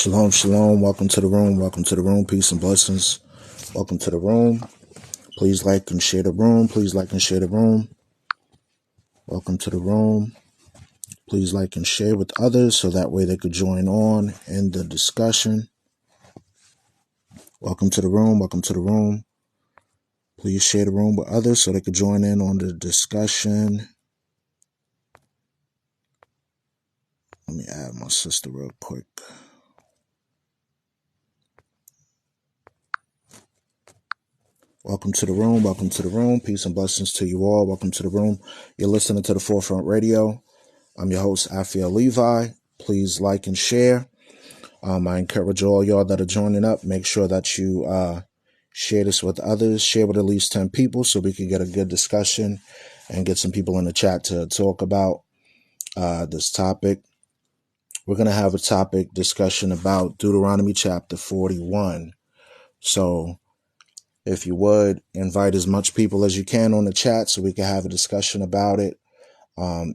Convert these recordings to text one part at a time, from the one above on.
Shalom, shalom. Welcome to the room. Welcome to the room. Peace and blessings. Welcome to the room. Please like and share the room. Please like and share the room. Welcome to the room. Please like and share with others so that way they could join on in the discussion. Welcome to the room. Welcome to the room. Please share the room with others so they could join in on the discussion. Let me add my sister real quick. Welcome to the room. Welcome to the room. Peace and blessings to you all. Welcome to the room. You're listening to the Forefront Radio. I'm your host, Afiel Levi. Please like and share. I encourage all y'all that are joining up, make sure that you share this with others. Share with at least 10 people so we can get a good discussion and get some people in the chat to talk about this topic. We're going to have a topic discussion about Deuteronomy chapter 41. So if you would, invite as much people as you can on the chat so we can have a discussion about it.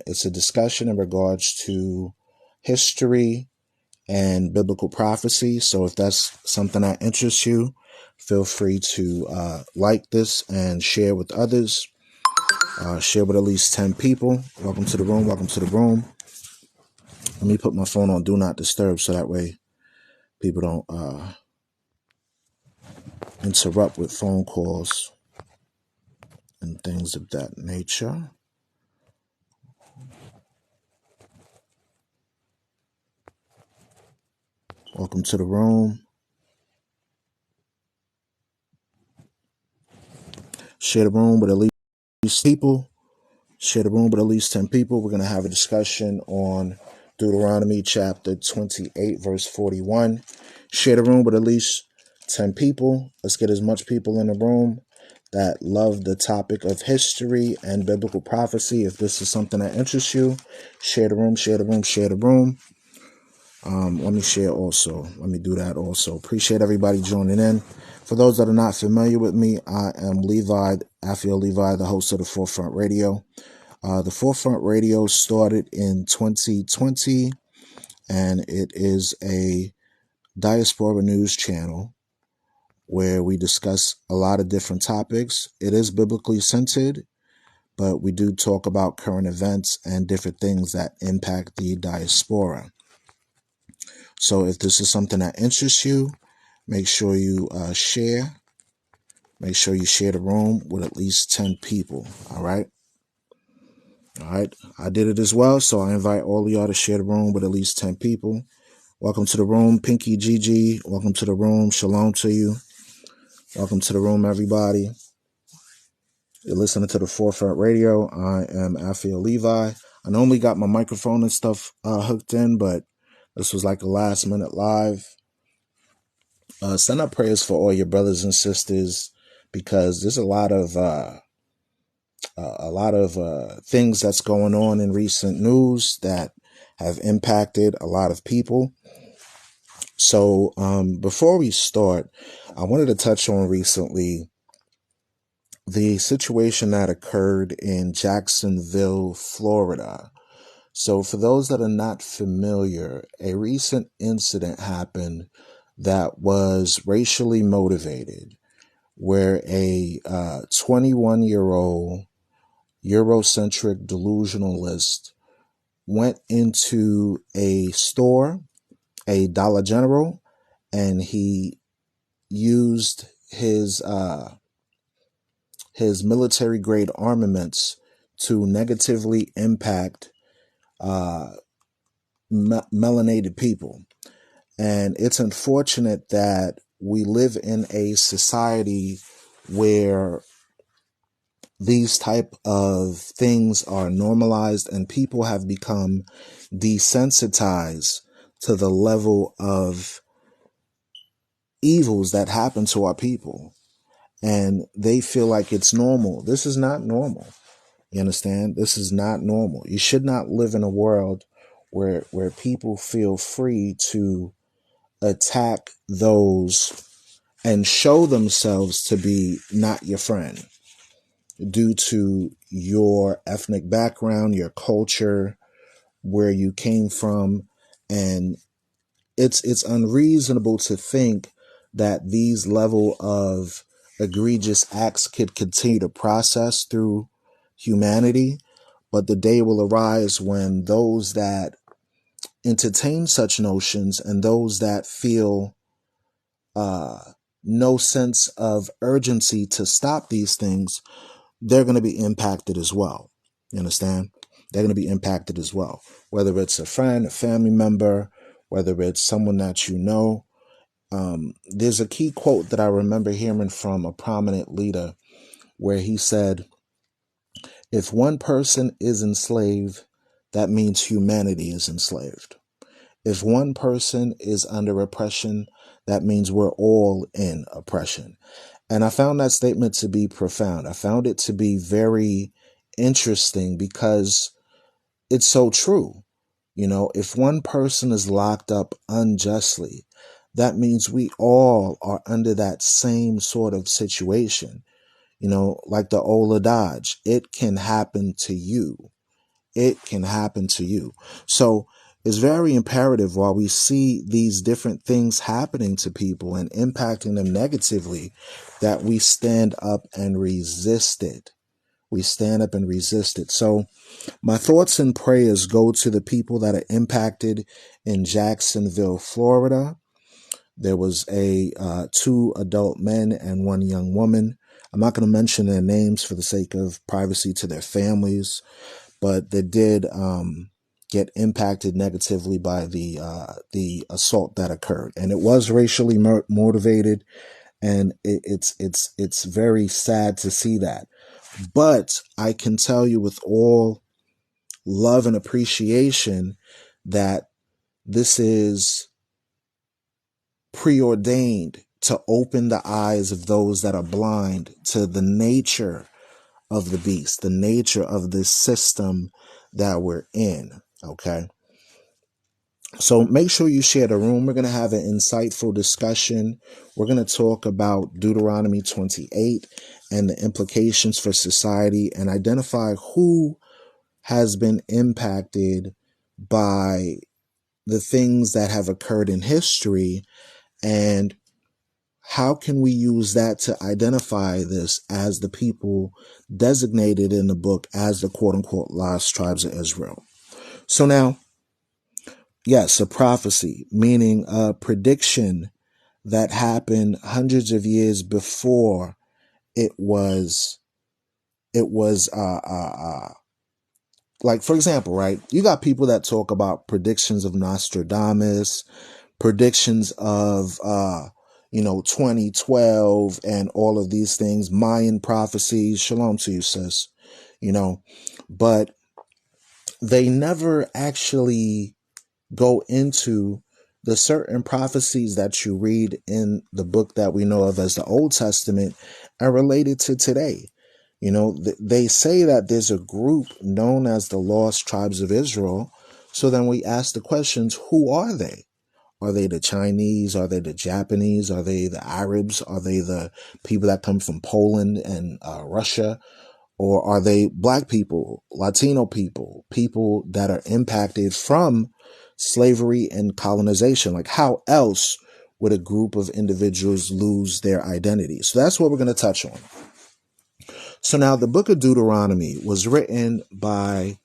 It's a discussion in regards to history and biblical prophecy. So if that's something that interests you, feel free to like this and share with others. Share with at least 10 people. Welcome to the room. Welcome to the room. Let me put my phone on Do Not Disturb so that way people don't interrupt with phone calls and things of that nature. Welcome to the room. Share the room with at least people. Share the room with at least 10 people. We're going to have a discussion on Deuteronomy chapter 28, verse 41. Share the room with at least 10 people. Let's get as much people in the room that love the topic of history and biblical prophecy. If this is something that interests you, share the room, share the room, share the room. Let me share also. Let me do that also. Appreciate everybody joining in. For those that are not familiar with me, I am Levi, Afiel Levi, the host of the Forefront Radio. The Forefront Radio started in 2020, and it is a diaspora news channel where we discuss a lot of different topics. It is biblically centered, but we do talk about current events and different things that impact the diaspora. So if this is something that interests you, make sure you share. Make sure you share the room with at least 10 people. All right. All right. I did it as well. So I invite all of y'all to share the room with at least 10 people. Welcome to the room, Pinky Gigi. Welcome to the room. Shalom to you. Welcome to the room, everybody. You're listening to the Forefront Radio. I am Afiel Levi. I normally got my microphone and stuff hooked in, but this was like a last minute live. Send up prayers for all your brothers and sisters because there's a lot of things that's going on in recent news that have impacted a lot of people. So before we start, I wanted to touch on recently the situation that occurred in Jacksonville, Florida. So for those that are not familiar, a recent incident happened that was racially motivated, where a 21-year-old Eurocentric delusionalist went into a store, a Dollar General, and he used his military grade armaments to negatively impact melanated people. And it's unfortunate that we live in a society where these type of things are normalized and people have become desensitized to the level of evils that happen to our people. And they feel like it's normal. This is not normal. You understand? This is not normal. You should not live in a world where people feel free to attack those and show themselves to be not your friend due to your ethnic background, your culture, where you came from, and it's unreasonable to think that these level of egregious acts could continue to process through humanity, but the day will arise when those that entertain such notions and those that feel uh, no sense of urgency to stop these things, they're going to be impacted as well. You understand? They're going to be impacted as well. Whether it's a friend, a family member, whether it's someone that you know. There's a key quote that I remember hearing from a prominent leader where he said, if one person is enslaved, that means humanity is enslaved. If one person is under oppression, that means we're all in oppression. And I found that statement to be profound. I found it to be very interesting because it's so true. You know, if one person is locked up unjustly, that means we all are under that same sort of situation. You know, like the old adage, it can happen to you. It can happen to you. So it's very imperative while we see these different things happening to people and impacting them negatively, that we stand up and resist it. We stand up and resist it. So my thoughts and prayers go to the people that are impacted in Jacksonville, Florida. There was two adult men and one young woman. I'm not going to mention their names for the sake of privacy to their families, but they did get impacted negatively by the assault that occurred, and it was racially motivated, and it's very sad to see that. But I can tell you with all love and appreciation that this is preordained to open the eyes of those that are blind to the nature of the beast, the nature of this system that we're in. Okay. So make sure you share the room. We're going to have an insightful discussion. We're going to talk about Deuteronomy 28 and the implications for society and identify who has been impacted by the things that have occurred in history, and how can we use that to identify this as the people designated in the book as the quote-unquote lost tribes of Israel. So now, yes, a prophecy, meaning a prediction that happened hundreds of years before it was like, for example, right? You got people that talk about predictions of Nostradamus, predictions of 2012 and all of these things, Mayan prophecies. Shalom to you, sis. But they never actually go into the certain prophecies that you read in the book that we know of as the Old Testament and related to today. They say that there's a group known as the Lost Tribes of Israel. So then we ask the questions, who are they? Are they the Chinese? Are they the Japanese? Are they the Arabs? Are they the people that come from Poland and Russia? Or are they black people, Latino people, people that are impacted from slavery and colonization? Like, how else would a group of individuals lose their identity? So that's what we're going to touch on. So now the book of Deuteronomy was written by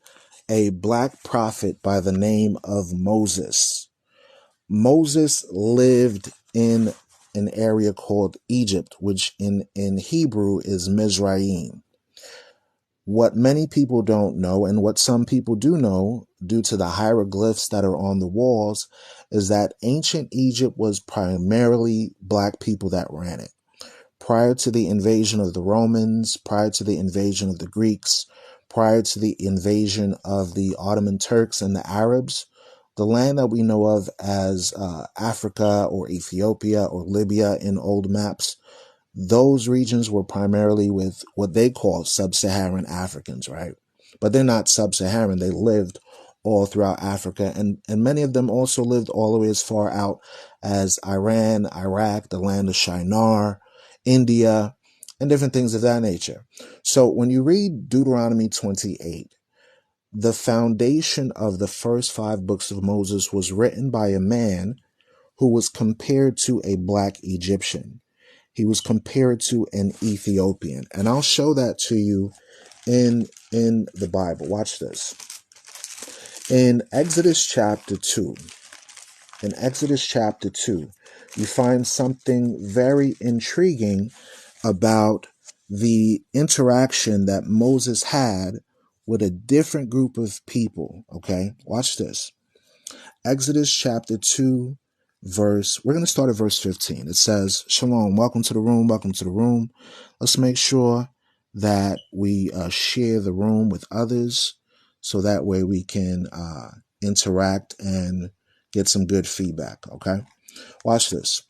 a black prophet by the name of Moses. Moses lived in an area called Egypt, which in Hebrew is Mizraim. What many people don't know, and what some people do know due to the hieroglyphs that are on the walls, is that ancient Egypt was primarily black people that ran it. Prior to the invasion of the Romans, prior to the invasion of the Greeks, prior to the invasion of the Ottoman Turks and the Arabs, the land that we know of as Africa or Ethiopia or Libya in old maps, those regions were primarily with what they call sub-Saharan Africans, right? But they're not sub-Saharan. They lived all throughout Africa, and many of them also lived all the way as far out as Iran, Iraq, the land of Shinar, India, and different things of that nature. So when you read Deuteronomy 28, the foundation of the first 5 books of Moses was written by a man who was compared to a black Egyptian. He was compared to an Ethiopian. And I'll show that to you in the Bible. Watch this. In Exodus chapter 2, you find something very intriguing about the interaction that Moses had with a different group of people. Okay, watch this. Exodus chapter 2, we're going to start at verse 15. It says, Shalom, welcome to the room, welcome to the room. Let's make sure that we share the room with others so that way we can interact and get some good feedback, okay? Watch this.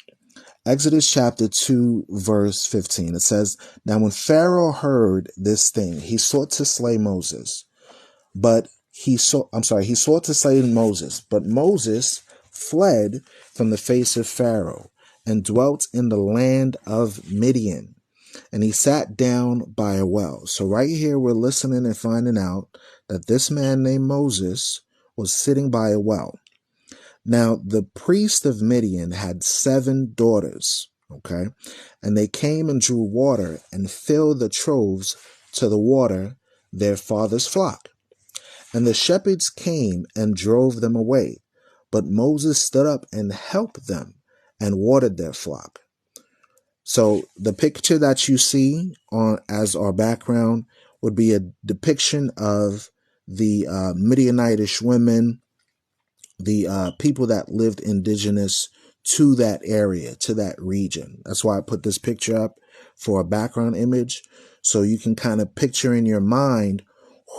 Exodus chapter 2, verse 15. It says, Now when Pharaoh heard this thing, he sought to slay Moses. He sought to slay Moses, but Moses fled from the face of Pharaoh and dwelt in the land of Midian. And he sat down by a well. So right here, we're listening and finding out that this man named Moses was sitting by a well. Now, the priest of Midian had 7 daughters, okay? And they came and drew water and filled the troughs to the water, their father's flock. And the shepherds came and drove them away. But Moses stood up and helped them and watered their flock. So the picture that you see as our background would be a depiction of the Midianitish women, the people that lived indigenous to that area, to that region. That's why I put this picture up for a background image, so you can kind of picture in your mind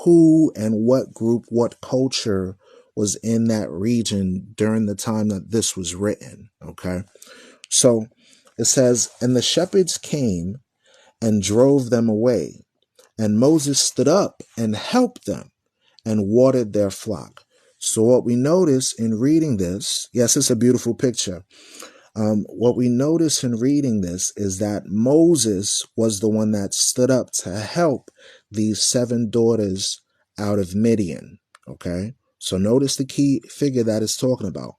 who and what group, what culture was in that region during the time that this was written, okay? So it says, and the shepherds came and drove them away, and Moses stood up and helped them and watered their flock. So what we notice in reading this, yes, it's a beautiful picture. What we notice in reading this is that Moses was the one that stood up to help these 7 daughters out of Midian. Okay, so notice the key figure that it's talking about.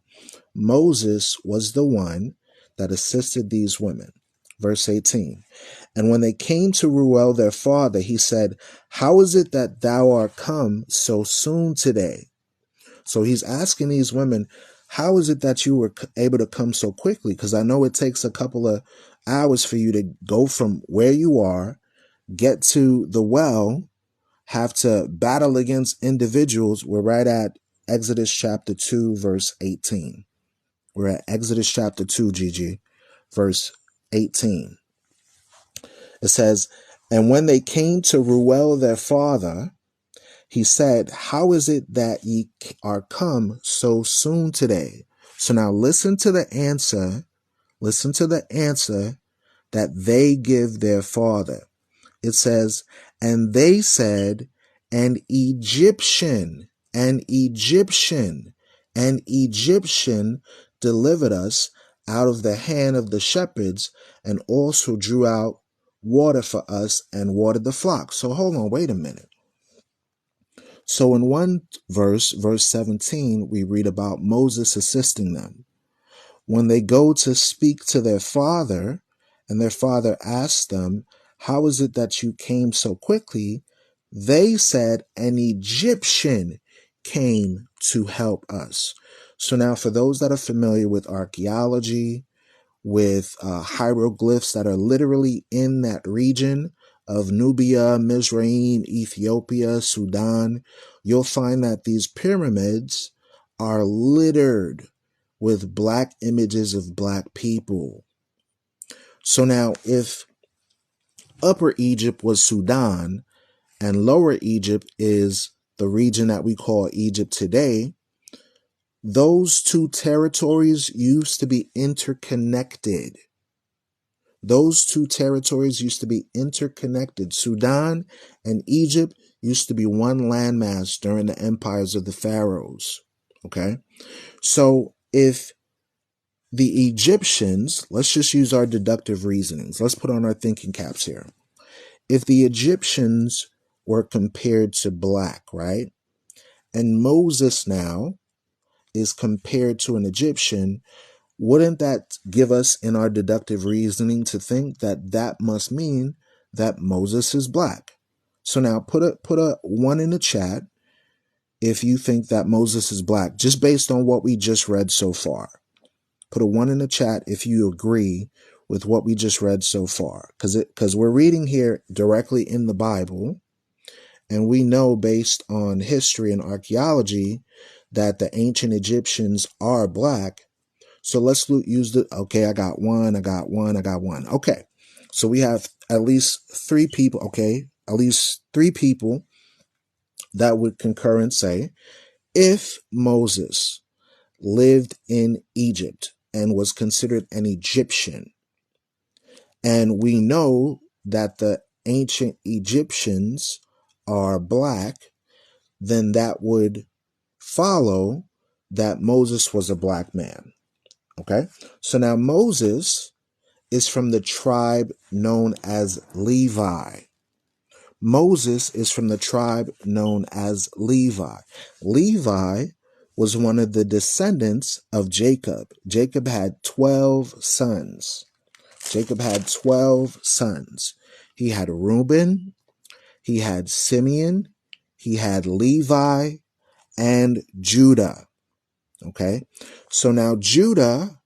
Moses was the one that assisted these women. Verse 18. And when they came to Reuel their father, he said, How is it that thou art come so soon today? So he's asking these women, how is it that you were able to come so quickly? Because I know it takes a couple of hours for you to go from where you are, get to the well, have to battle against individuals. We're right at Exodus chapter 2, verse 18. We're at Exodus chapter 2, Gigi, verse 18. It says, And when they came to Reuel their father, he said, How is it that ye are come so soon today? So now listen to the answer. Listen to the answer that they give their father. It says, And they said, an Egyptian delivered us out of the hand of the shepherds and also drew out water for us and watered the flock. So hold on, wait a minute. So in one verse, verse 17, we read about Moses assisting them. When they go to speak to their father, and their father asks them, How is it that you came so quickly? They said, An Egyptian came to help us. So now for those that are familiar with archaeology, with hieroglyphs that are literally in that region of Nubia, Mizraim, Ethiopia, Sudan, you'll find that these pyramids are littered with black images of black people. So now if Upper Egypt was Sudan and Lower Egypt is the region that we call Egypt today, those two territories used to be interconnected. Sudan and Egypt used to be one landmass during the empires of the pharaohs. Okay? So if the Egyptians, let's just use our deductive reasonings. Let's put on our thinking caps here. If the Egyptians were compared to black, right? And Moses now is compared to an Egyptian, wouldn't that give us in our deductive reasoning to think that that must mean that Moses is black? So now put a 1 in the chat if you think that Moses is black, just based on what we just read so far. Put a 1 in the chat if you agree with what we just read so far, because we're reading here directly in the Bible, and we know based on history and archaeology that the ancient Egyptians are black. So let's use the, okay, I got one. Okay. So we have at least 3 people, okay, at least 3 people that would concur and say, if Moses lived in Egypt and was considered an Egyptian, and we know that the ancient Egyptians are black, then that would follow that Moses was a black man. Okay? So now Moses is from the tribe known as Levi. Moses is from the tribe known as Levi. Levi was one of the descendants of Jacob. Jacob had 12 sons. He had Reuben, he had Simeon, he had Levi, and Judah. Okay? So now Judah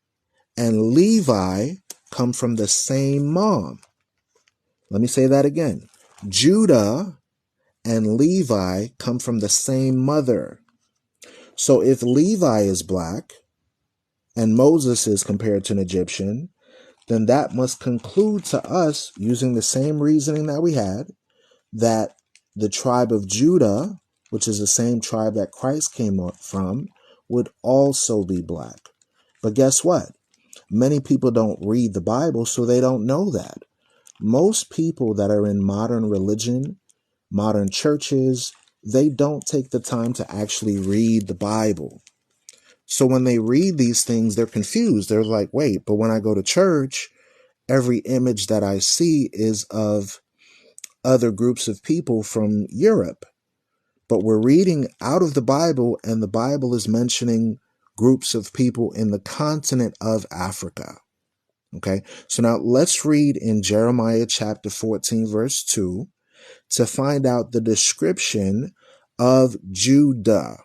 and Levi come from the same mom. Let me say that again. Judah and Levi come from the same mother. So if Levi is black and Moses is compared to an Egyptian, then that must conclude to us, using the same reasoning that we had, that the tribe of Judah, which is the same tribe that Christ came up from, would also be black. But guess what? Many people don't read the Bible, so they don't know that. Most people that are in modern religion, modern churches, they don't take the time to actually read the Bible. So when they read these things, they're confused. They're like, wait, but when I go to church, every image that I see is of other groups of people from Europe. But we're reading out of the Bible, and the Bible is mentioning groups of people in the continent of Africa. Okay, so now let's read in Jeremiah chapter 14, verse 2, to find out the description of Judah.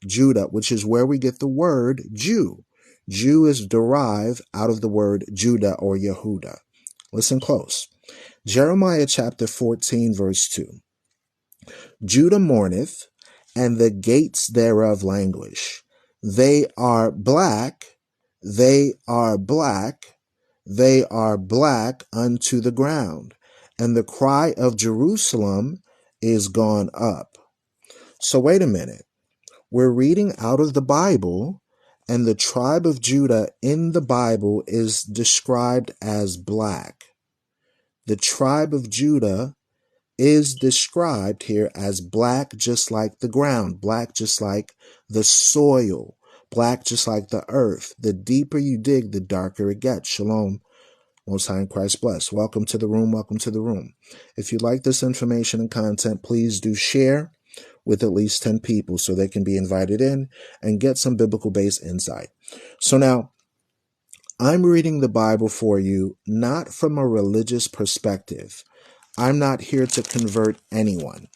Judah, which is where we get the word Jew. Jew is derived out of the word Judah or Yehuda. Listen close. Jeremiah chapter 14, verse 2. Judah mourneth, and the gates thereof languish. They are black, they are black, they are black unto the ground, and the cry of Jerusalem is gone up. So wait a minute. We're reading out of the Bible, and the tribe of Judah in the Bible is described as black. The tribe of Judah is described here as black, just like the ground, black just like the soil, black just like the earth. The deeper you dig, the darker it gets. Shalom. Most High in Christ bless. Welcome to the room. Welcome to the room. If you like this information and content, please do share with at least 10 people so they can be invited in and get some biblical-based insight. So now, I'm reading the Bible for you, not from a religious perspective. I'm not here to convert anyone.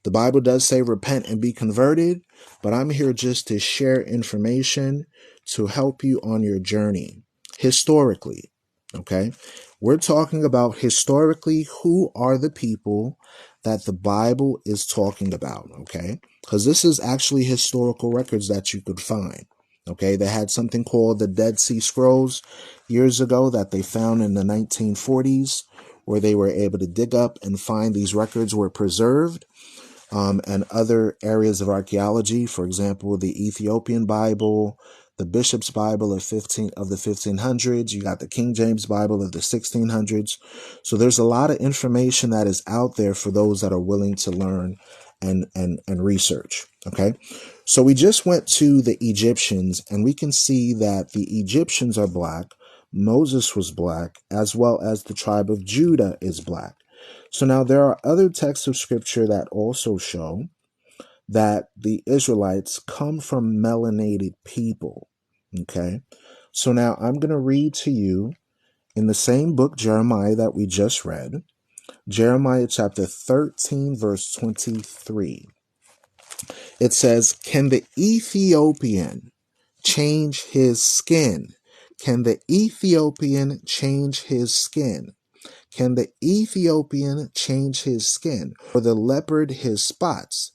The Bible does say repent and be converted, but I'm here just to share information to help you on your journey historically. Okay? We're talking about historically who are the people that the Bible is talking about. Okay? Because this is actually historical records that you could find. Okay? They had something called the Dead Sea Scrolls years ago that they found in the 1940s, where they were able to dig up and find these records were preserved. And other areas of archaeology, for example, the Ethiopian Bible, the Bishop's Bible of the 1500s. You got the King James Bible of the 1600s. So there's a lot of information that is out there for those that are willing to learn and research. Okay. So we just went to the Egyptians, and we can see that the Egyptians are black. Moses was black, as well as the tribe of Judah is black. So now there are other texts of scripture that also show that the Israelites come from melanated people. Okay. So now I'm going to read to you in the same book, Jeremiah, that we just read, Jeremiah chapter 13, verse 23. It says, "Can the Ethiopian change his skin? Can the Ethiopian change his skin? Can the Ethiopian change his skin, or the leopard his spots?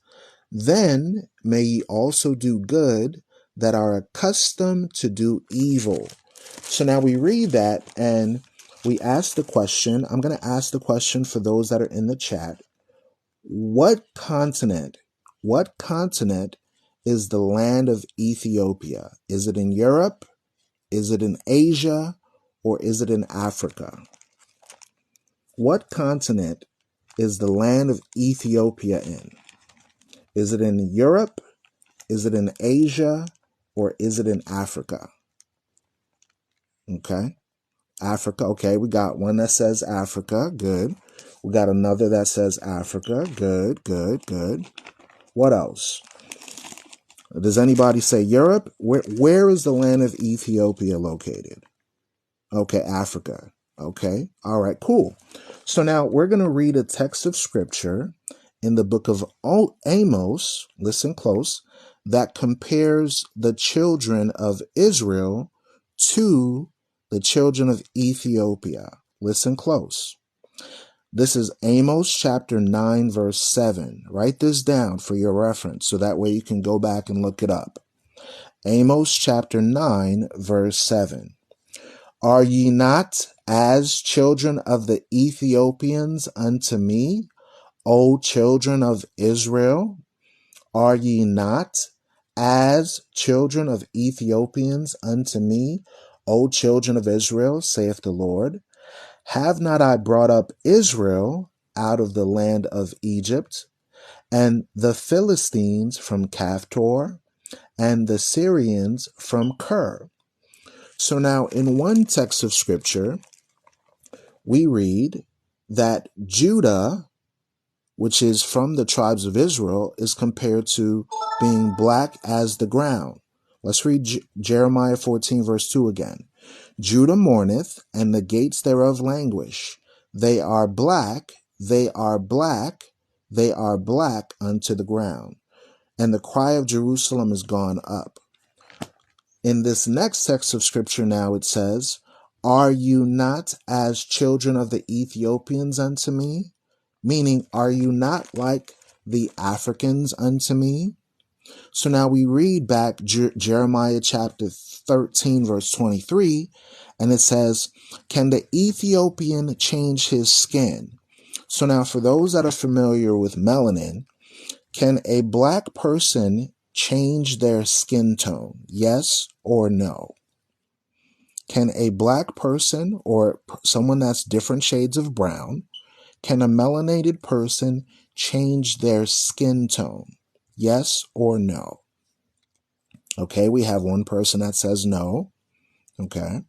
Then may ye also do good that are accustomed to do evil." So now we read that and we ask the question. I'm going to ask the question for those that are in the chat. What continent is the land of Ethiopia? Is it in Europe? Is it in Asia? Or is it in Africa? What continent is the land of Ethiopia in? Is it in Europe? Is it in Asia? Or is it in Africa? Okay. Africa. Okay, we got one that says Africa. Good. We got another that says Africa. Good, good, good. What else? Does anybody say Europe? Where is the land of Ethiopia located? Okay, Africa. Okay. All right, cool. So now we're going to read a text of scripture in the book of Amos, listen close, that compares the children of Israel to the children of Ethiopia. Listen close. This is Amos chapter 9, verse 7. Write this down for your reference so that way you can go back and look it up. Amos chapter 9, verse 7. "Are ye not as children of the Ethiopians unto me, O children of Israel? Are ye not as children of Ethiopians unto me, O children of Israel, saith the Lord? Have not I brought up Israel out of the land of Egypt, and the Philistines from Caphtor, and the Syrians from Ker?" So now in one text of scripture, we read that Judah, which is from the tribes of Israel, is compared to being black as the ground. Let's read Jeremiah 14, verse 2 again. "Judah mourneth, and the gates thereof languish. They are black, they are black, they are black unto the ground. And the cry of Jerusalem is gone up." In this next text of scripture now it says, "Are you not as children of the Ethiopians unto me?" Meaning, are you not like the Africans unto me? So now we read back Jeremiah chapter 13, verse 23, and it says, "Can the Ethiopian change his skin?" So now for those that are familiar with melanin, can a black person change their skin tone? Yes or no? Can a black person or someone that's different shades of brown, can a melanated person change their skin tone? Yes or no? Okay, we have one person that says no. Okay.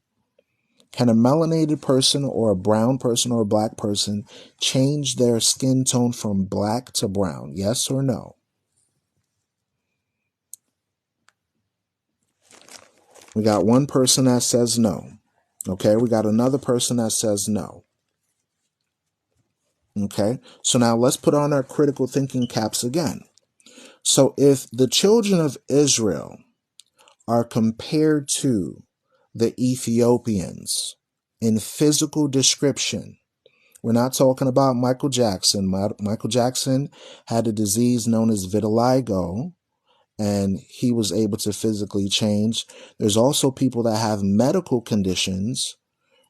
Can a melanated person or a brown person or a black person change their skin tone from black to brown? Yes or no? We got one person that says no. Okay, we got another person that says no. Okay, so now let's put on our critical thinking caps again. So if the children of Israel are compared to the Ethiopians in physical description, we're not talking about Michael Jackson. Michael Jackson had a disease known as vitiligo, and he was able to physically change. There's also people that have medical conditions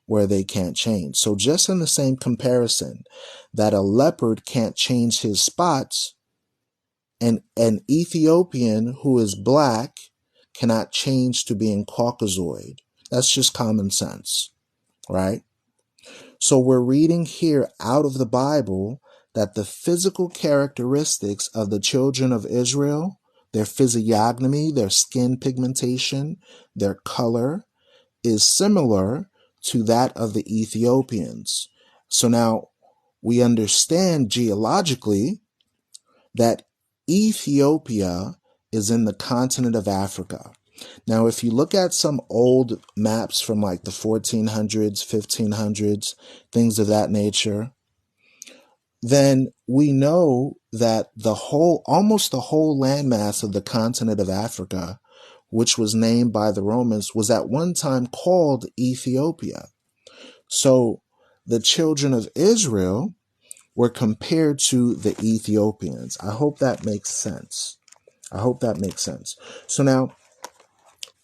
where they can't change. So just in the same comparison that a leopard can't change his spots, and an Ethiopian who is black cannot change to being Caucasoid. That's just common sense, right? So we're reading here out of the Bible that the physical characteristics of the children of Israel, their physiognomy, their skin pigmentation, their color, is similar to that of the Ethiopians. So now we understand geologically that Ethiopia is in the continent of Africa. Now, if you look at some old maps from like the 1400s, 1500s, things of that nature, then we know that almost the whole landmass of the continent of Africa, which was named by the Romans, was at one time called Ethiopia. So the children of Israel were compared to the Ethiopians. I hope that makes sense. So now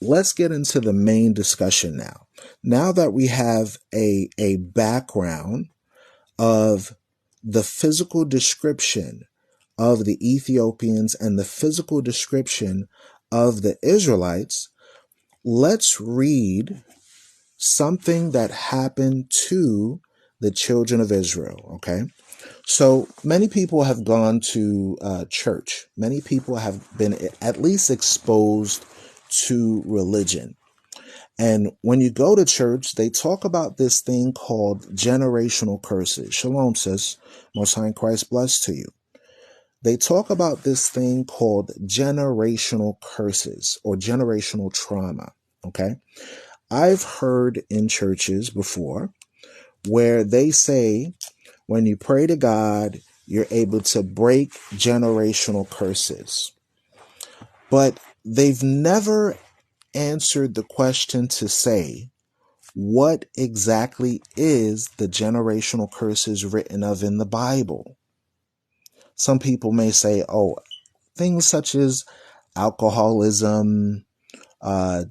let's get into the main discussion now. Now that we have a background of the physical description of the Ethiopians and the physical description of the Israelites, let's read something that happened to the children of Israel, okay? So many people have gone to church. Many people have been at least exposed to religion. And when you go to church, they talk about this thing called generational curses. Shalom, sis. Most High in Christ bless to you. They talk about this thing called generational curses or generational trauma. Okay. I've heard in churches before where they say when you pray to God, you're able to break generational curses. But they've never answered the question to say, what exactly is the generational curses written of in the Bible? Some people may say, oh, things such as alcoholism,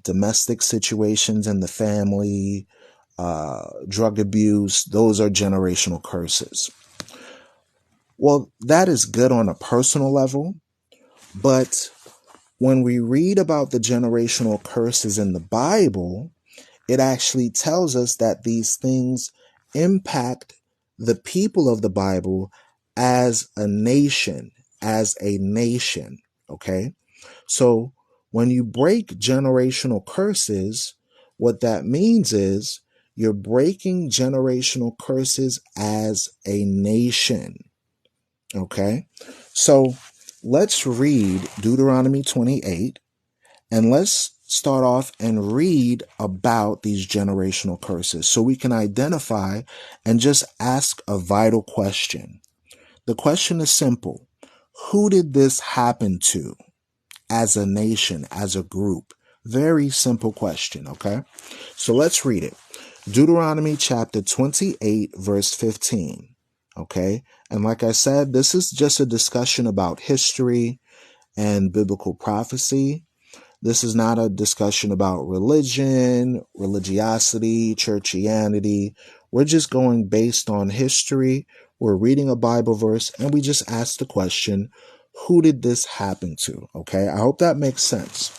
domestic situations in the family, drug abuse, those are generational curses. Well, that is good on a personal level, but when we read about the generational curses in the Bible, it actually tells us that these things impact the people of the Bible as a nation, okay? So when you break generational curses, what that means is you're breaking generational curses as a nation, okay? So let's read Deuteronomy 28. And let's start off and read about these generational curses so we can identify and just ask a vital question. The question is simple. Who did this happen to as a nation, as a group? Very simple question, okay? So let's read it. Deuteronomy chapter 28, verse 15, okay? And like I said, this is just a discussion about history and biblical prophecy. This is not a discussion about religion, religiosity, churchianity. We're just going based on history. We're reading a Bible verse and we just ask the question, who did this happen to? Okay, I hope that makes sense.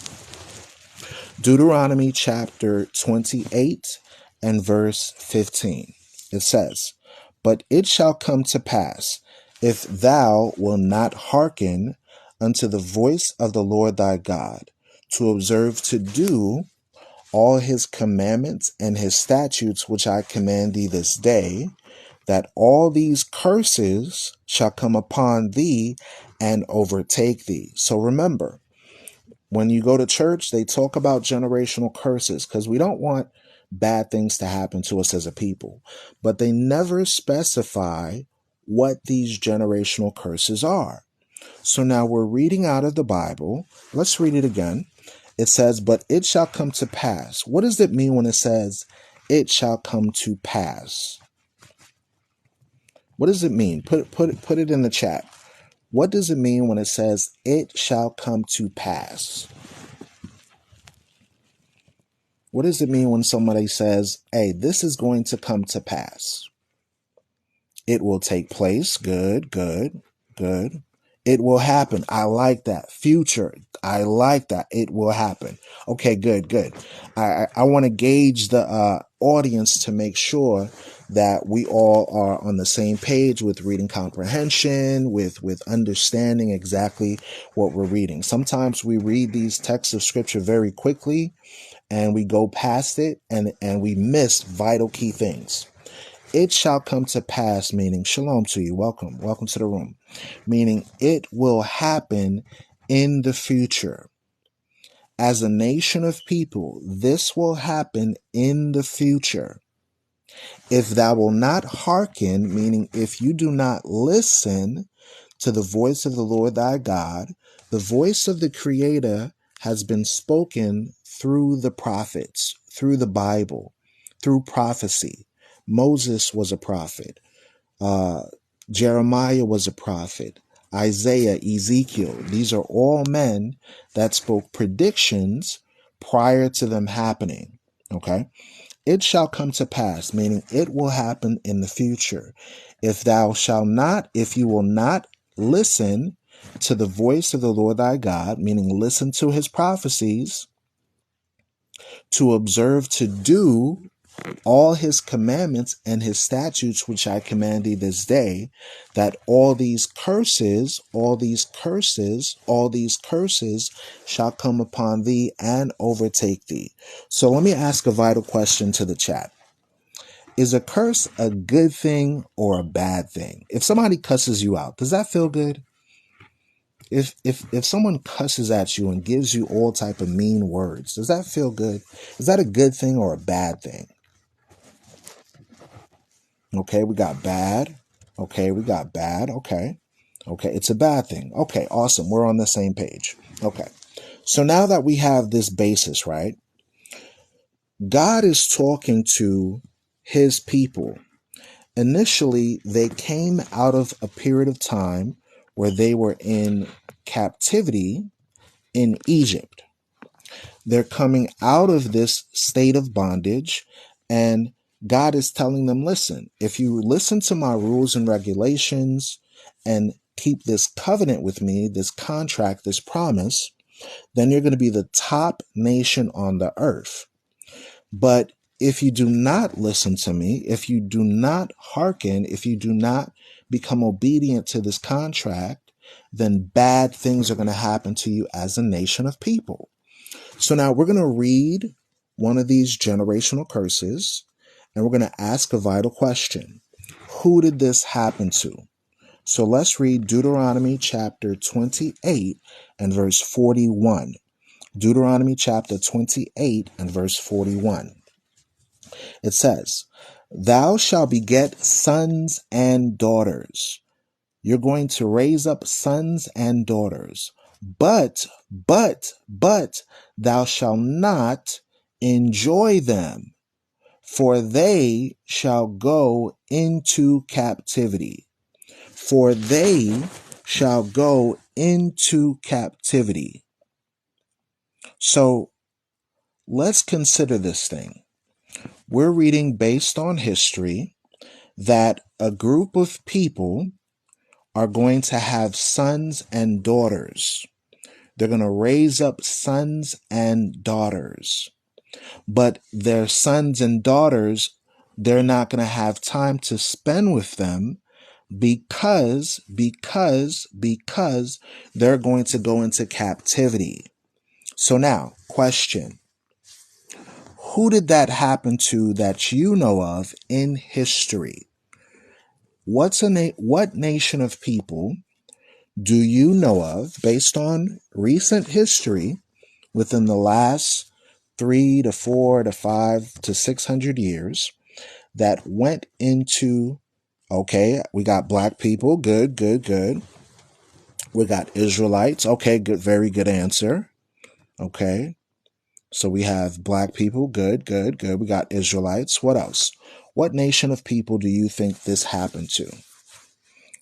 Deuteronomy chapter 28 and verse 15. It says, "But it shall come to pass, if thou wilt not hearken unto the voice of the Lord thy God, to observe to do all his commandments and his statutes which I command thee this day, that all these curses shall come upon thee and overtake thee." So remember, when you go to church, they talk about generational curses because we don't want bad things to happen to us as a people. But they never specify what these generational curses are. So now we're reading out of the Bible. Let's read it again. It says, "But it shall come to pass." What does it mean when it says, "it shall come to pass"? What does it mean? Put it in the chat. What does it mean when it says, "it shall come to pass"? What does it mean when somebody says, hey, this is going to come to pass? It will take place. Good, good, good. It will happen. I like that. Future. I like that. It will happen. Okay, good, good. I want to gauge the audience to make sure that we all are on the same page with reading comprehension, with understanding exactly what we're reading. Sometimes we read these texts of scripture very quickly and we go past it and we miss vital key things. It shall come to pass, meaning shalom to you. Welcome to the room. Meaning it will happen in the future. As a nation of people, this will happen in the future. If thou wilt not hearken, meaning if you do not listen to the voice of the Lord thy God, the voice of the Creator has been spoken through the prophets, through the Bible, through prophecy. Moses was a prophet. Jeremiah was a prophet. Isaiah, Ezekiel, these are all men that spoke predictions prior to them happening. Okay? It shall come to pass, meaning it will happen in the future. If you will not listen to the voice of the Lord thy God, meaning listen to his prophecies, to observe to do all his commandments and his statutes, which I command thee this day, that all these curses shall come upon thee and overtake thee. So let me ask a vital question to the chat. Is a curse a good thing or a bad thing? If somebody cusses you out, does that feel good? If someone cusses at you and gives you all type of mean words, does that feel good? Is that a good thing or a bad thing? Okay, we got bad. Okay, we got bad. Okay, it's a bad thing. Okay, awesome. We're on the same page. Okay, so now that we have this basis, right? God is talking to his people. Initially, they came out of a period of time where they were in captivity in Egypt. They're coming out of this state of bondage, and God is telling them, listen, if you listen to my rules and regulations and keep this covenant with me, this contract, this promise, then you're going to be the top nation on the earth. But if you do not listen to me, if you do not hearken, if you do not become obedient to this contract, then bad things are going to happen to you as a nation of people. So now we're going to read one of these generational curses, and we're going to ask a vital question. Who did this happen to? So let's read Deuteronomy chapter 28 and verse 41. Deuteronomy chapter 28 and verse 41. It says, "Thou shalt beget sons and daughters." You're going to raise up sons and daughters. But, thou shalt not enjoy them, for they shall go into captivity. For they shall go into captivity. So let's consider this thing. We're reading based on history that a group of people are going to have sons and daughters. They're going to raise up sons and daughters. But their sons and daughters, they're not going to have time to spend with them because they're going to go into captivity. So now, question. Who did that happen to that you know of in history? What nation of people do you know of, based on recent history, within the last 3 to 4 to 5 to 600 years, that went into, okay, we got black people, good. We got Israelites, okay, good, very good answer. Okay, so we have black people, good. We got Israelites. What else? What nation of people do you think this happened to?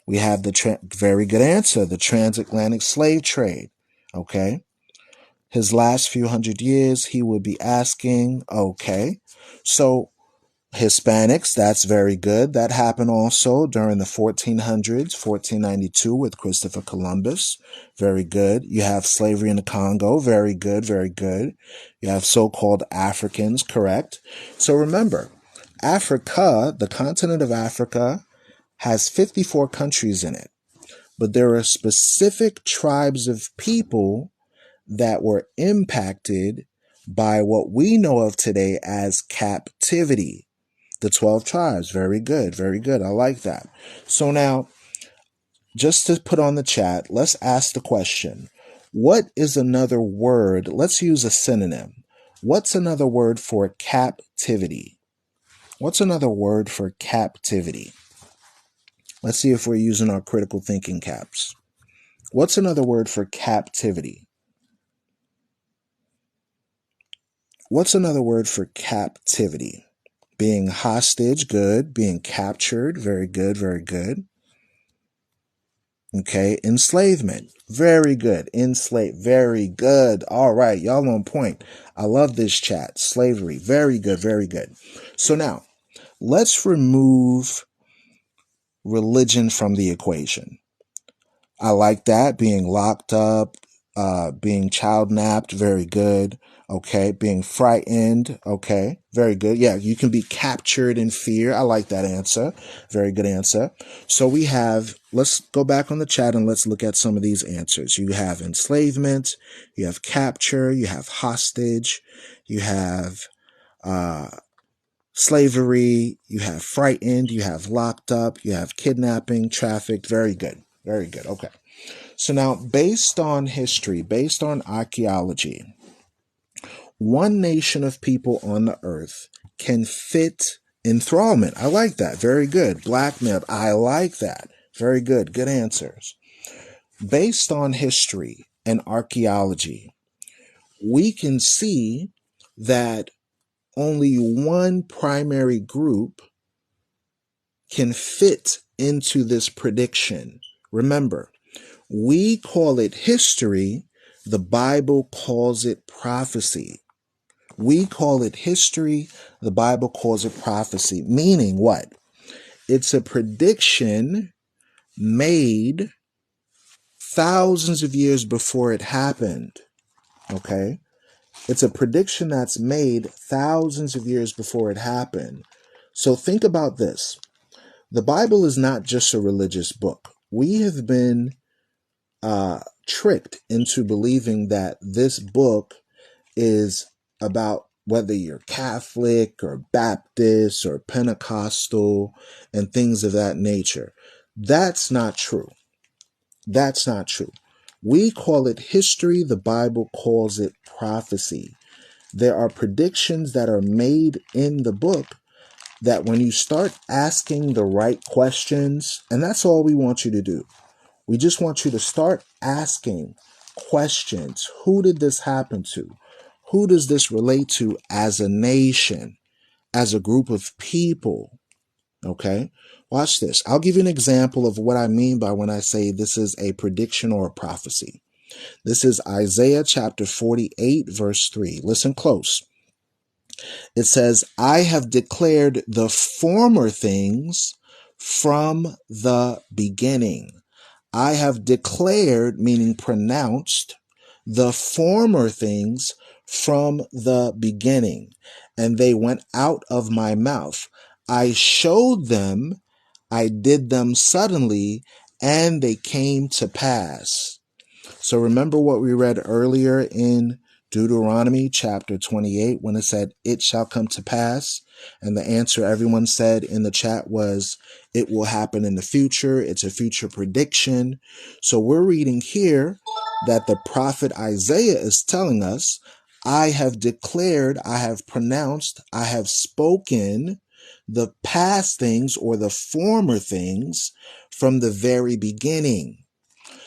We have the very good answer, the transatlantic slave trade. Okay. His last few hundred years, he would be asking, okay. So Hispanics, that's very good. That happened also during the 1400s, 1492 with Christopher Columbus. Very good. You have slavery in the Congo. Very good. You have so-called Africans, correct. So remember, Africa, the continent of Africa, has 54 countries in it. But there are specific tribes of people that were impacted by what we know of today as captivity. The 12 tribes. Very good. I like that. So now, just to put on the chat, let's ask the question. What is another word? Let's use a synonym. What's another word for captivity? What's another word for captivity? Let's see if we're using our critical thinking caps. What's another word for captivity? What's another word for captivity? Being hostage, good. Being captured, very good, very good. Okay, enslavement, very good. Very good. All right, y'all on point. I love this chat. Slavery, very good, very good. So now, let's remove religion from the equation. I like that. Being locked up, being child napped, very good. Okay. Being frightened. Okay. Very good. Yeah. You can be captured in fear. I like that answer. Very good answer. So let's go back on the chat and let's look at some of these answers. You have enslavement, you have capture, you have hostage, you have, slavery, you have frightened, you have locked up, you have kidnapping, trafficked. Very good. Very good. Okay. So now, based on history, based on archaeology, one nation of people on the earth can fit enthrallment. I like that. Very good. Blackmail. I like that. Very good. Good answers. Based on history and archaeology, we can see that only one primary group can fit into this prediction. Remember, we call it history. The Bible calls it prophecy. We call it history. The Bible calls it prophecy. Meaning what? It's a prediction made thousands of years before it happened. Okay? It's a prediction that's made thousands of years before it happened. So think about this. The Bible is not just a religious book. We have been tricked into believing that this book is about whether you're Catholic or Baptist or Pentecostal and things of that nature. That's not true. That's not true. We call it history. The Bible calls it prophecy. There are predictions that are made in the book that when you start asking the right questions, and that's all we want you to do. We just want you to start asking questions. Who did this happen to? Who does this relate to as a nation, as a group of people? Okay, watch this. I'll give you an example of what I mean by when I say this is a prediction or a prophecy. This is Isaiah chapter 48, verse 3. Listen close. It says, I have declared the former things from the beginning. I have declared, meaning pronounced, the former things from the beginning, and they went out of my mouth. I showed them, I did them suddenly, and they came to pass. So remember what we read earlier in Deuteronomy chapter 28 when it said, it shall come to pass. And the answer everyone said in the chat was, it will happen in the future. It's a future prediction. So we're reading here that the prophet Isaiah is telling us, I have declared, I have pronounced, I have spoken the past things or the former things from the very beginning.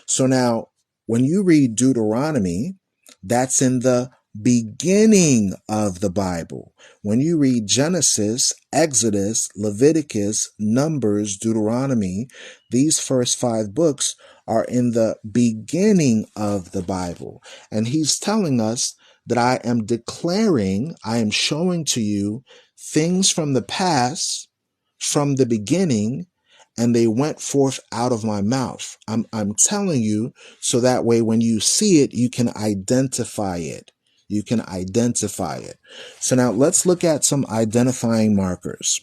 So now, when you read Deuteronomy, that's in the beginning of the Bible. When you read Genesis, Exodus, Leviticus, Numbers, Deuteronomy, these first 5 books are in the beginning of the Bible. And he's telling us that I am declaring, I am showing to you things from the past, from the beginning, and they went forth out of my mouth. I'm telling you so that way when you see it, you can identify it. You can identify it. So now let's look at some identifying markers.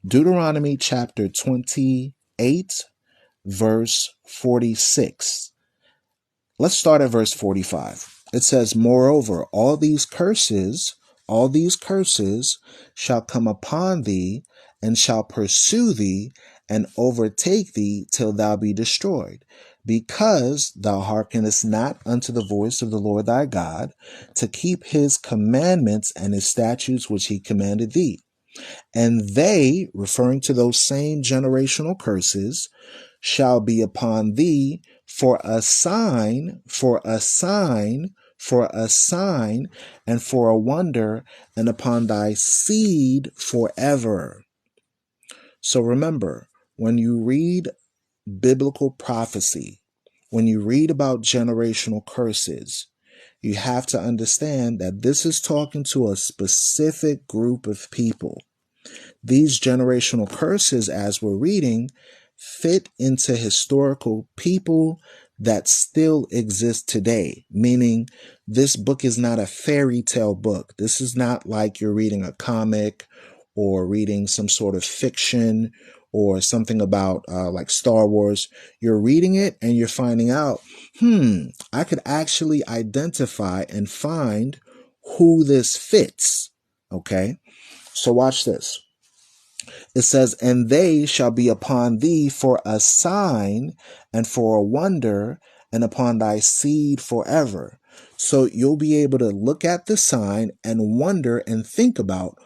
Deuteronomy chapter 28, verse 46. Let's start at verse 45. It says, moreover, all these curses all these curses shall come upon thee, and shall pursue thee, and overtake thee till thou be destroyed, because thou hearkenest not unto the voice of the Lord thy God, to keep his commandments and his statutes which he commanded thee. And they, referring to those same generational curses, shall be upon thee for a sign, for a sign, for a sign, and for a wonder, and upon thy seed forever. So remember, when you read biblical prophecy, when you read about generational curses, you have to understand that this is talking to a specific group of people. These generational curses, as we're reading, fit into historical people that still exist today, meaning this book is not a fairy tale book. This is not like you're reading a comic or reading some sort of fiction or something about like Star Wars. You're reading it and you're finding out, I could actually identify and find who this fits. Okay, so watch this. It says, and they shall be upon thee for a sign and for a wonder, and upon thy seed forever. So you'll be able to look at the sign and wonder and think about,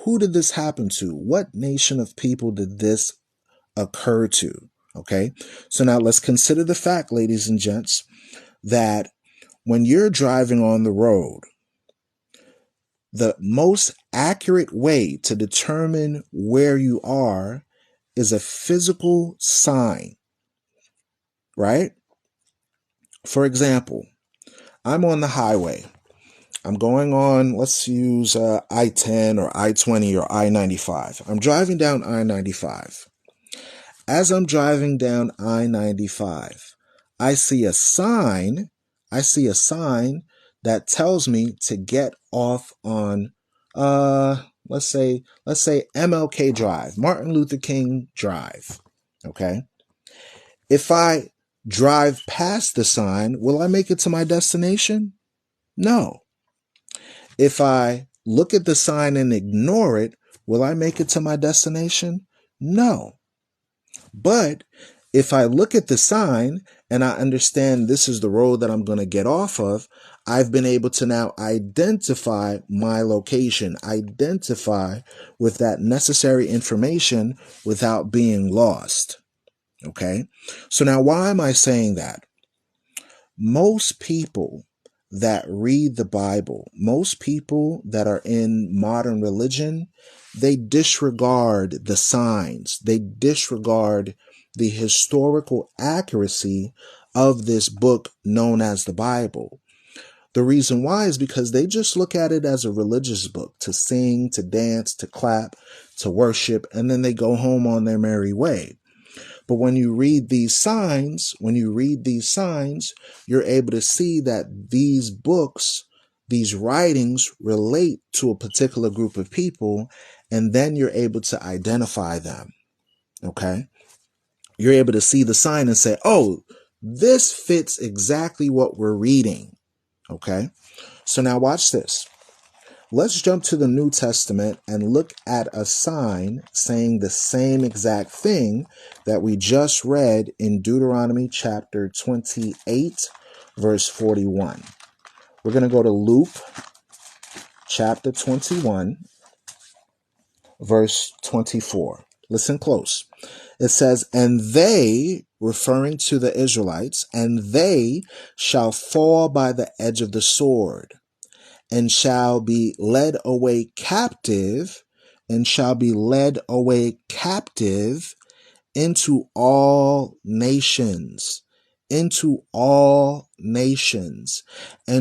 who did this happen to? What nation of people did this occur to? Okay, so now let's consider the fact, ladies and gents, that when you're driving on the road, the most accurate way to determine where you are is a physical sign, right? For example, I'm on the highway. I'm going on, let's use I-10 or I-20 or I-95. I'm driving down I-95. As I'm driving down I-95, I see a sign that tells me to get off on let's say MLK Drive, Martin Luther King Drive. Okay? If I drive past the sign, will I make it to my destination? No. If I look at the sign and ignore it, will I make it to my destination? No. But if I look at the sign and I understand this is the road that I'm going to get off of, I've been able to now identify my location, identify with that necessary information without being lost. Okay? So now why am I saying that? Most people that read the Bible, most people that are in modern religion, they disregard the signs. They disregard the historical accuracy of this book known as the Bible. The reason why is because they just look at it as a religious book to sing, to dance, to clap, to worship, and then they go home on their merry way. But when you read these signs, you're able to see that these books, these writings relate to a particular group of people, and then you're able to identify them. Okay? You're able to see the sign and say, oh, this fits exactly what we're reading. Okay? So now watch this. Let's jump to the New Testament and look at a sign saying the same exact thing that we just read in Deuteronomy chapter 28, verse 41. We're going to go to Luke chapter 21, verse 24. Listen close. It says, and they, referring to the Israelites, and they shall fall by the edge of the sword, and shall be led away captive, into all nations, and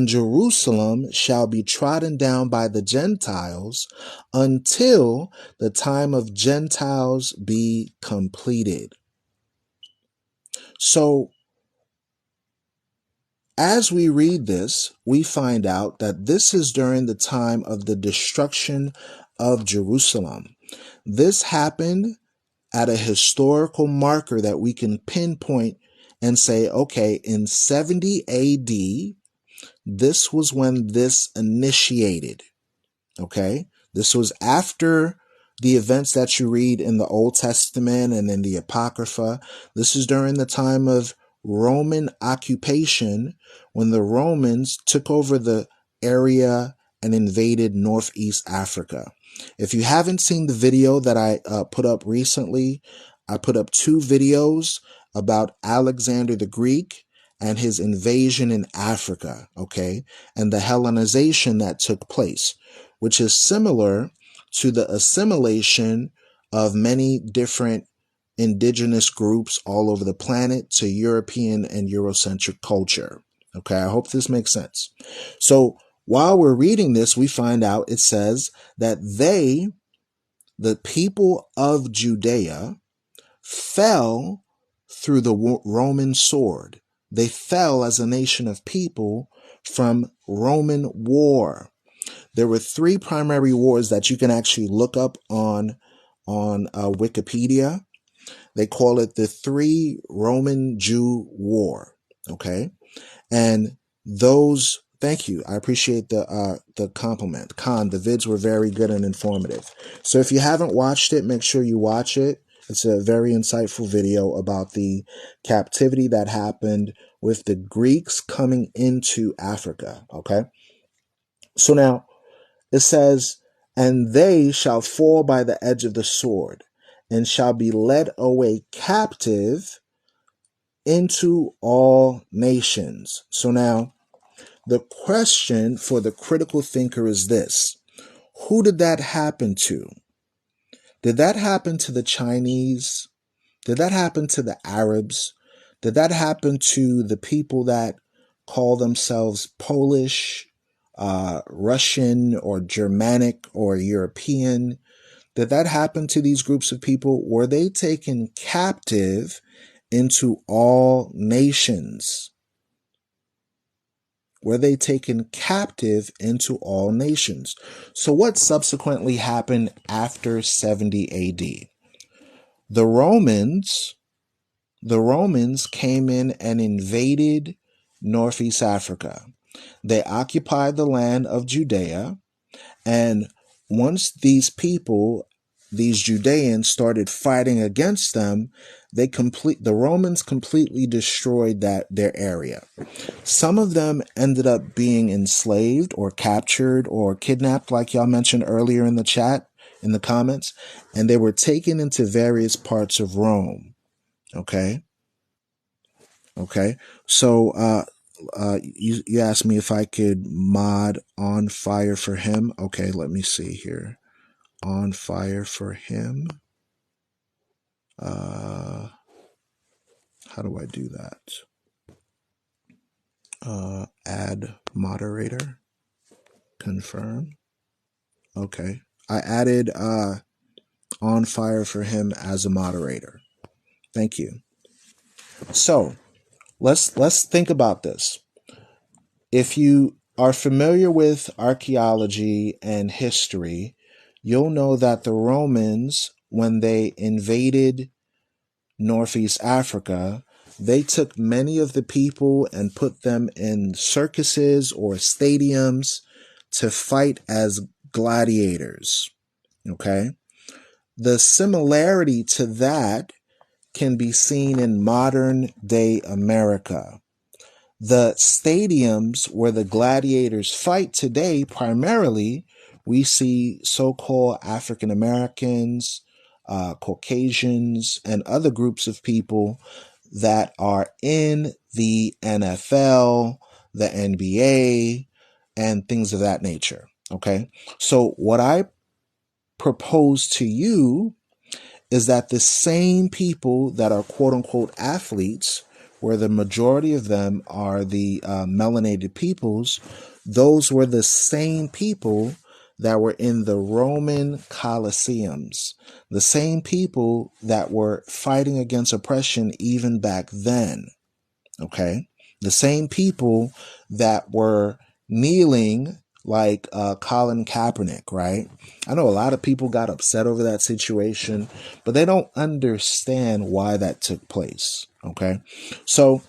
Jerusalem shall be trodden down by the Gentiles until the time of Gentiles be completed. So, as we read this, we find out that this is during the time of the destruction of Jerusalem. This happened at a historical marker that we can pinpoint and say, okay, in 70 AD, this was when this initiated. Okay. This was after the events that you read in the Old Testament and in the Apocrypha. This is during the time of Roman occupation, when the Romans took over the area and invaded Northeast Africa. If you haven't seen the video that I put up recently, I put up 2 videos about Alexander the Greek and his invasion in Africa, okay, and the Hellenization that took place, which is similar to the assimilation of many different indigenous groups all over the planet to European and Eurocentric culture. Okay, I hope this makes sense. So while we're reading this, we find out it says that they, the people of Judea, fell through the Roman sword. They fell as a nation of people from Roman war. There were 3 primary wars that you can actually look up on Wikipedia. They call it the 3 Roman Jew War. Okay, and those. Thank you. I appreciate the compliment. The vids were very good and informative. So if you haven't watched it, make sure you watch it. It's a very insightful video about the captivity that happened with the Greeks coming into Africa. Okay, so now it says, and they shall fall by the edge of the sword, and shall be led away captive into all nations. So now, the question for the critical thinker is this: who did that happen to? Did that happen to the Chinese? Did that happen to the Arabs? Did that happen to the people that call themselves Polish, Russian, or Germanic, or European? Did that happen to these groups of people? Were they taken captive into all nations? Were they taken captive into all nations? So what subsequently happened after 70 AD? The Romans came in and invaded Northeast Africa. They occupied the land of Judea, and once these people, these Judeans, started fighting against them, the Romans completely destroyed their area. Some of them ended up being enslaved or captured or kidnapped, like y'all mentioned earlier in the chat, in the comments, and they were taken into various parts of Rome. Okay. So, you asked me if I could mod On Fire for Him. Okay, let me see here. On Fire for Him. How do I do that? Add moderator. Confirm. Okay. I added On Fire for Him as a moderator. Thank you. So, let's think about this. If you are familiar with archaeology and history, you'll know that the Romans, when they invaded Northeast Africa, they took many of the people and put them in circuses or stadiums to fight as gladiators. Okay? The similarity to that can be seen in modern day America. The stadiums where the gladiators fight today, primarily, we see so-called African Americans, Caucasians, and other groups of people that are in the NFL, the NBA, and things of that nature. Okay, so what I propose to you is that the same people that are quote unquote athletes, where the majority of them are the melanated peoples, those were the same people that were in the Roman Colosseums, the same people that were fighting against oppression even back then. Okay? The same people that were kneeling like Colin Kaepernick, right? I know a lot of people got upset over that situation, but they don't understand why that took place. Okay. So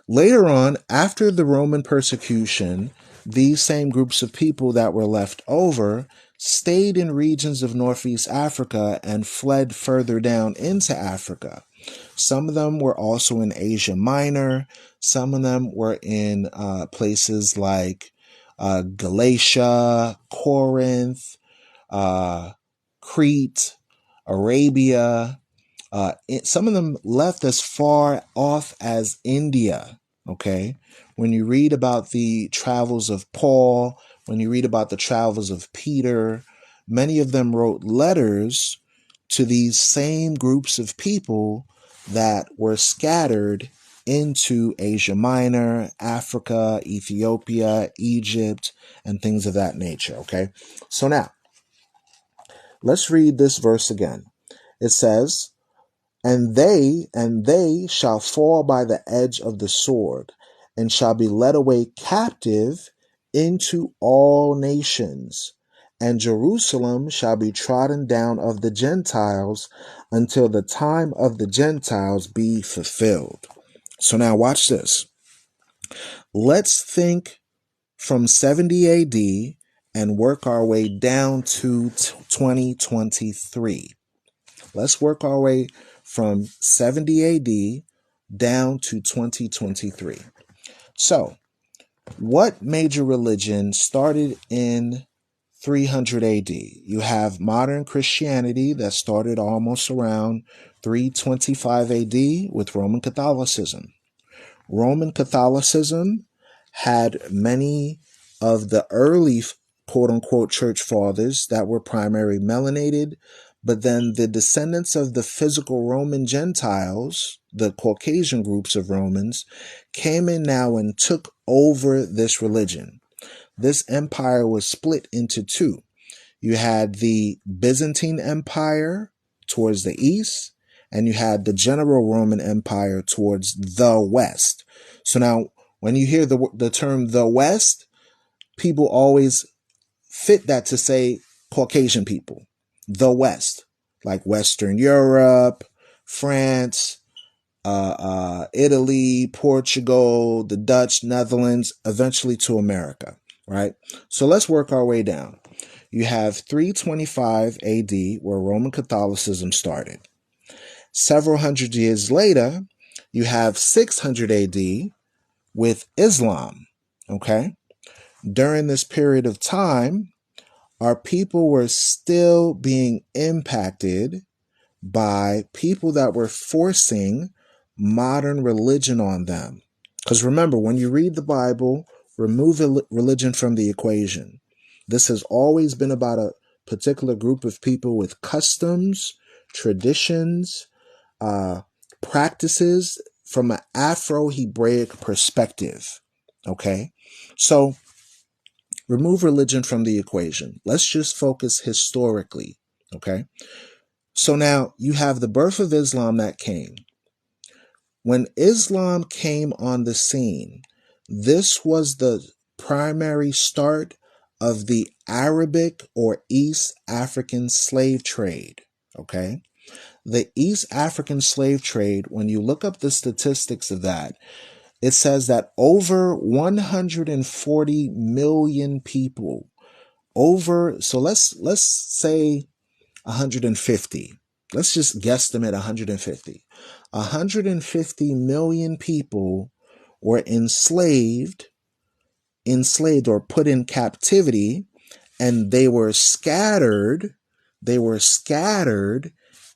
later on, after the Roman persecution, these same groups of people that were left over stayed in regions of Northeast Africa and fled further down into Africa. Some of them were also in Asia Minor. Some of them were in places like Galatia, Corinth, Crete, Arabia. Some of them left as far off as India. Okay. When you read about the travels of Paul, when you read about the travels of Peter, many of them wrote letters to these same groups of people that were scattered into Asia Minor, Africa, Ethiopia, Egypt, and things of that nature. Okay. So now let's read this verse again. It says, and they shall fall by the edge of the sword, and shall be led away captive into all nations. And Jerusalem shall be trodden down of the Gentiles until the time of the Gentiles be fulfilled. So now watch this. Let's think from 70 AD and work our way down to 2023. Let's work our way from 70 AD down to 2023. So, what major religion started in 300 AD? You have modern Christianity that started almost around 325 AD with Roman Catholicism. Roman Catholicism had many of the early quote-unquote church fathers that were primarily melanated, but then the descendants of the physical Roman Gentiles, the Caucasian groups of Romans, came in now and took over this religion. This empire was split into two. You had the Byzantine Empire towards the east, and you had the General Roman Empire towards the west. So now, when you hear the term the West, people always fit that to say Caucasian people. The West, like Western Europe, France, Italy, Portugal, the Dutch, Netherlands, eventually to America, right? So let's work our way down. You have 325 AD, where Roman Catholicism started. Several hundred years later, you have 600 AD with Islam, okay? During this period of time, our people were still being impacted by people that were forcing modern religion on them. Because remember, when you read the Bible, remove religion from the equation. This has always been about a particular group of people with customs, traditions, practices from an Afro-Hebraic perspective. Okay? So, remove religion from the equation. Let's just focus historically. Okay? So now you have the birth of Islam that came. When Islam came on the scene, this was the primary start of the Arabic or East African slave trade. Okay? The East African slave trade, when you look up the statistics of that, it says that over 140 million people, so let's say 150. Let's just guesstimate 150. 150 million people were enslaved or put in captivity, and they were scattered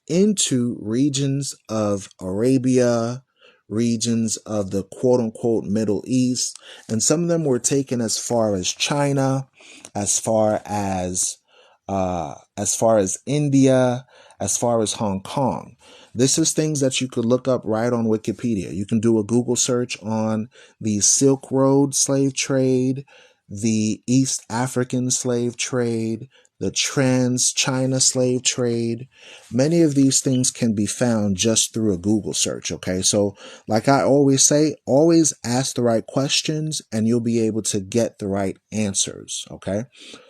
into regions of Arabia, regions of the quote-unquote Middle East, and some of them were taken as far as China, as far as India, as far as Hong Kong. This is things that you could look up right on Wikipedia. You can do a Google search on the Silk Road slave trade, the East African slave trade, the trans-China slave trade. Many of these things can be found just through a Google search, okay? So, like I always say, always ask the right questions and you'll be able to get the right answers, okay?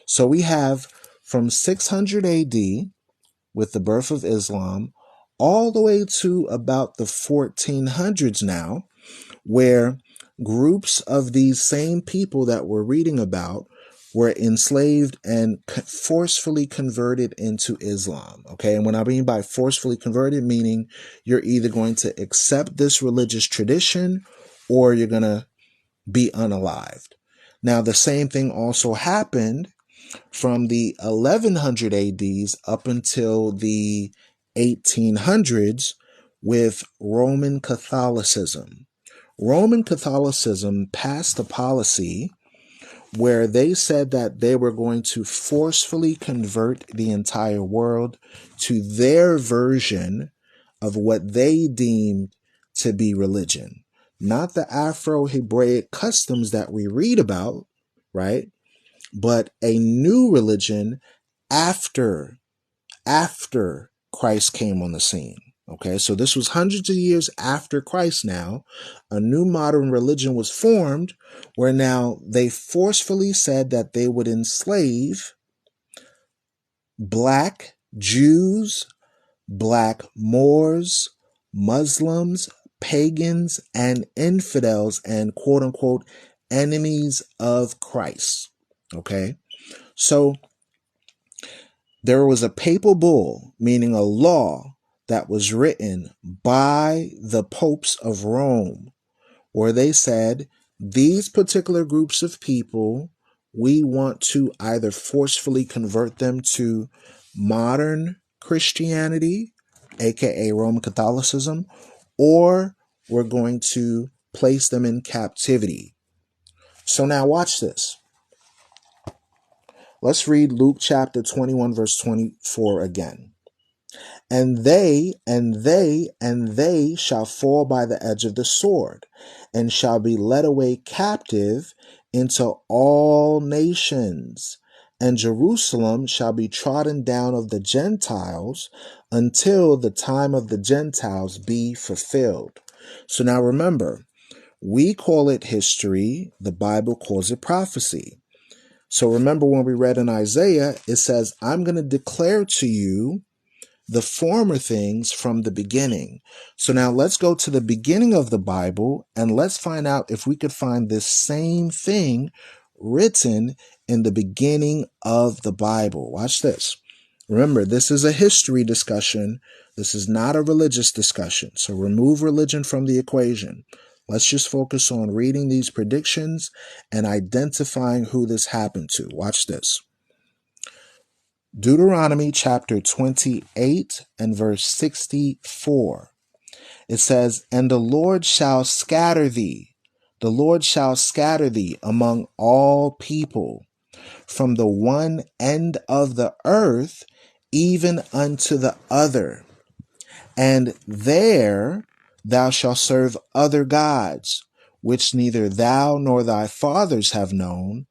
So we have from 600 AD, with the birth of Islam, all the way to about the 1400s now, where groups of these same people that we're reading about were enslaved and forcefully converted into Islam. Okay, and what I mean by forcefully converted, meaning you're either going to accept this religious tradition or you're going to be unalived. Now, the same thing also happened from the 1100 ADs up until the 1800s with Roman Catholicism. Roman Catholicism passed a policy where they said that they were going to forcefully convert the entire world to their version of what they deemed to be religion. Not the Afro-Hebraic customs that we read about, right? But a new religion after Christ came on the scene. Okay, so this was hundreds of years after Christ now. A new modern religion was formed where now they forcefully said that they would enslave black Jews, black Moors, Muslims, pagans, and infidels, and quote unquote enemies of Christ. Okay, so there was a papal bull, meaning a law that was written by the popes of Rome, where they said, these particular groups of people, we want to either forcefully convert them to modern Christianity, aka Roman Catholicism, or we're going to place them in captivity. So now watch this. Let's read Luke chapter 21, verse 24 again. And they shall fall by the edge of the sword, and shall be led away captive into all nations. And Jerusalem shall be trodden down of the Gentiles until the time of the Gentiles be fulfilled. So now remember, we call it history. The Bible calls it prophecy. So remember when we read in Isaiah, it says, I'm going to declare to you the former things from the beginning. So now let's go to the beginning of the Bible and let's find out if we could find this same thing written in the beginning of the Bible. Watch this. Remember, this is a history discussion. This is not a religious discussion. So remove religion from the equation. Let's just focus on reading these predictions and identifying who this happened to. Watch this. Deuteronomy chapter 28 and verse 64. It says, and the Lord shall scatter thee. The Lord shall scatter thee among all people, from the one end of the earth even unto the other. And there thou shalt serve other gods, which neither thou nor thy fathers have known,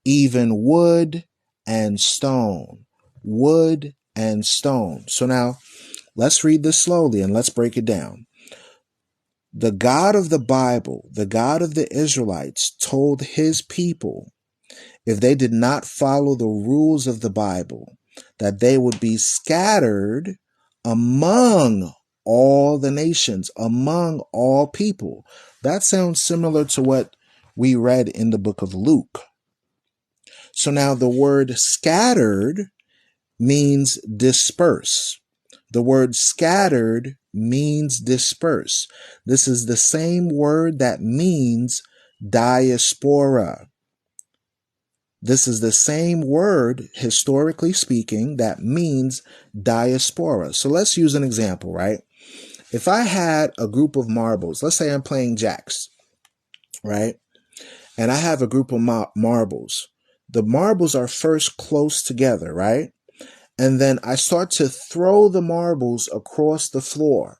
even wood and stone. Wood and stone. So now let's read this slowly and let's break it down. The God of the Bible, the God of the Israelites, told his people, if they did not follow the rules of the Bible, that they would be scattered among all the nations, among all people. That sounds similar to what we read in the book of Luke. So now the word scattered means disperse. The word scattered means disperse. This is the same word that means diaspora. This is the same word, historically speaking, that means diaspora. So let's use an example, right? If I had a group of marbles, let's say I'm playing jacks, right? And I have a group of marbles. The marbles are first close together, right? And then I start to throw the marbles across the floor.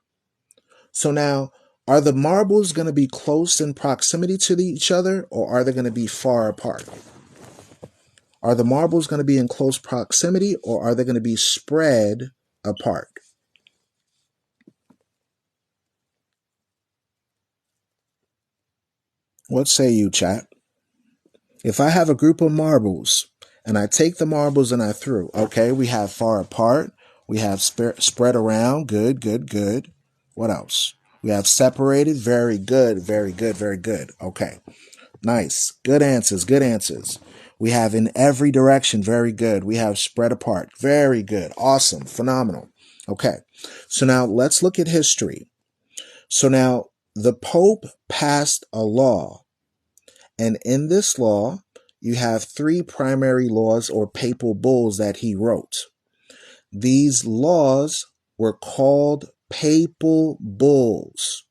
So now, are the marbles going to be close in proximity to each other, or are they going to be far apart? Are the marbles going to be in close proximity, or are they going to be spread apart? What say you, chat? If I have a group of marbles and I take the marbles and I threw, okay, we have far apart, we have spread around, good. What else? We have separated. Very good. Very good. Very good. Okay. Nice. Good answers. Good answers. We have in every direction. Very good. We have spread apart. Very good. Awesome. Phenomenal. Okay. So now let's look at history. So now the Pope passed a law. And in this law, you have three primary laws or papal bulls that he wrote. These laws were called papal bulls.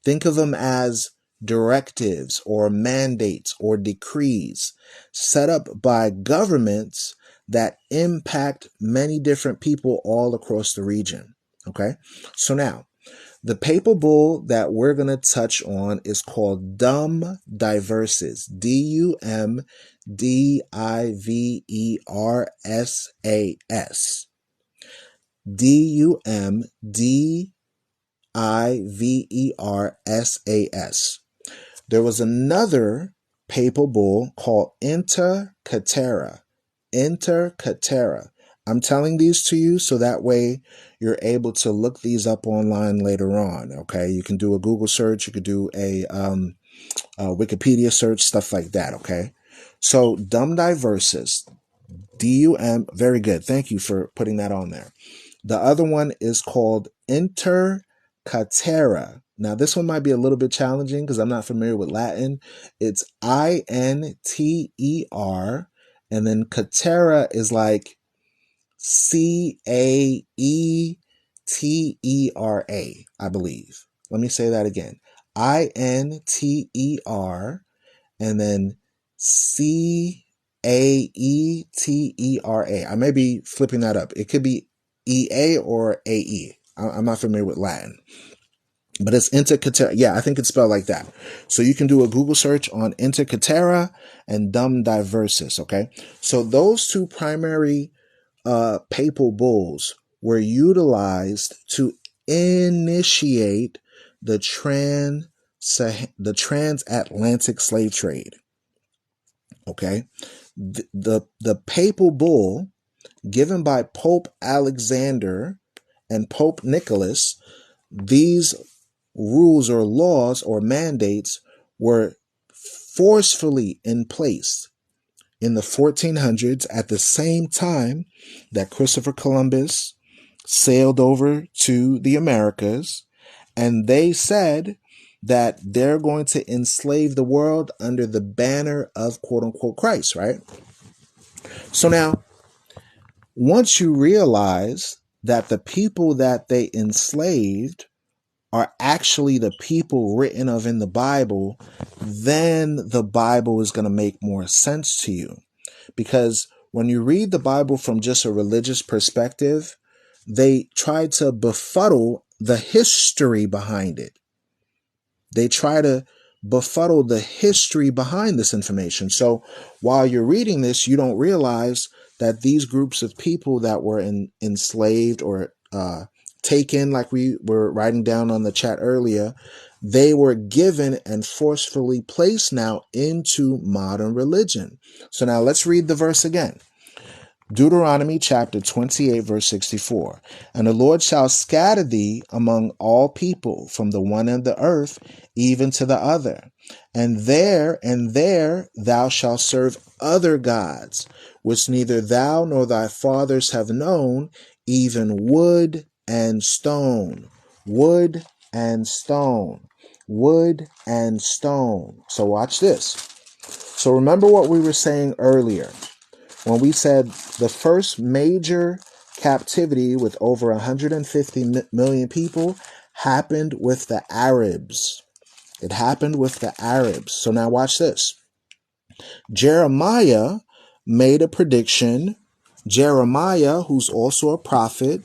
Think of them as directives or mandates or decrees set up by governments that impact many different people all across the region. Okay, so now the papal bull that we're going to touch on is called Dum Diversas. Dumdiversas. Dumdiversas. There was another papal bull called Inter Caetera. Inter Caetera. I'm telling these to you so that way you're able to look these up online later on. Okay, you can do a Google search, you could do a Wikipedia search, stuff like that. Okay, so Dum Diversas, DUM. Very good. Thank you for putting that on there. The other one is called Inter Caetera. Now, this one might be a little bit challenging because I'm not familiar with Latin. It's INTER, and then Caetera is like CAETERA, I believe. Let me say that again. INTER, and then CAETERA. I may be flipping that up. It could be EA or AE. I'm not familiar with Latin. But it's Inter Caetera. Yeah, I think it's spelled like that. So you can do a Google search on Inter Caetera and Dum Diversas, okay? So those two primary papal bulls were utilized to initiate the transatlantic slave trade, okay? The papal bull given by Pope Alexander and Pope Nicholas, these rules or laws or mandates were forcefully in place in the 1400s at the same time that Christopher Columbus sailed over to the Americas, and they said that they're going to enslave the world under the banner of quote unquote Christ, right? So now, once you realize that the people that they enslaved are actually the people written of in the Bible, then the Bible is going to make more sense to you. Because when you read the Bible from just a religious perspective, they try to befuddle the history behind it. They try to befuddle the history behind this information. So while you're reading this, you don't realize that these groups of people that were enslaved or taken, like we were writing down on the chat earlier, they were given and forcefully placed now into modern religion. So now let's read the verse again. Deuteronomy chapter 28, verse 64. And the Lord shall scatter thee among all people, from the one end of the earth even to the other. And there thou shalt serve other gods, which neither thou nor thy fathers have known, even wood and stone. Wood and stone. Wood and stone. So watch this. So remember what we were saying earlier when we said the first major captivity with over 150 million people happened with the Arabs. It happened with the Arabs. So now watch this. Jeremiah made a prediction. Jeremiah, who's also a prophet,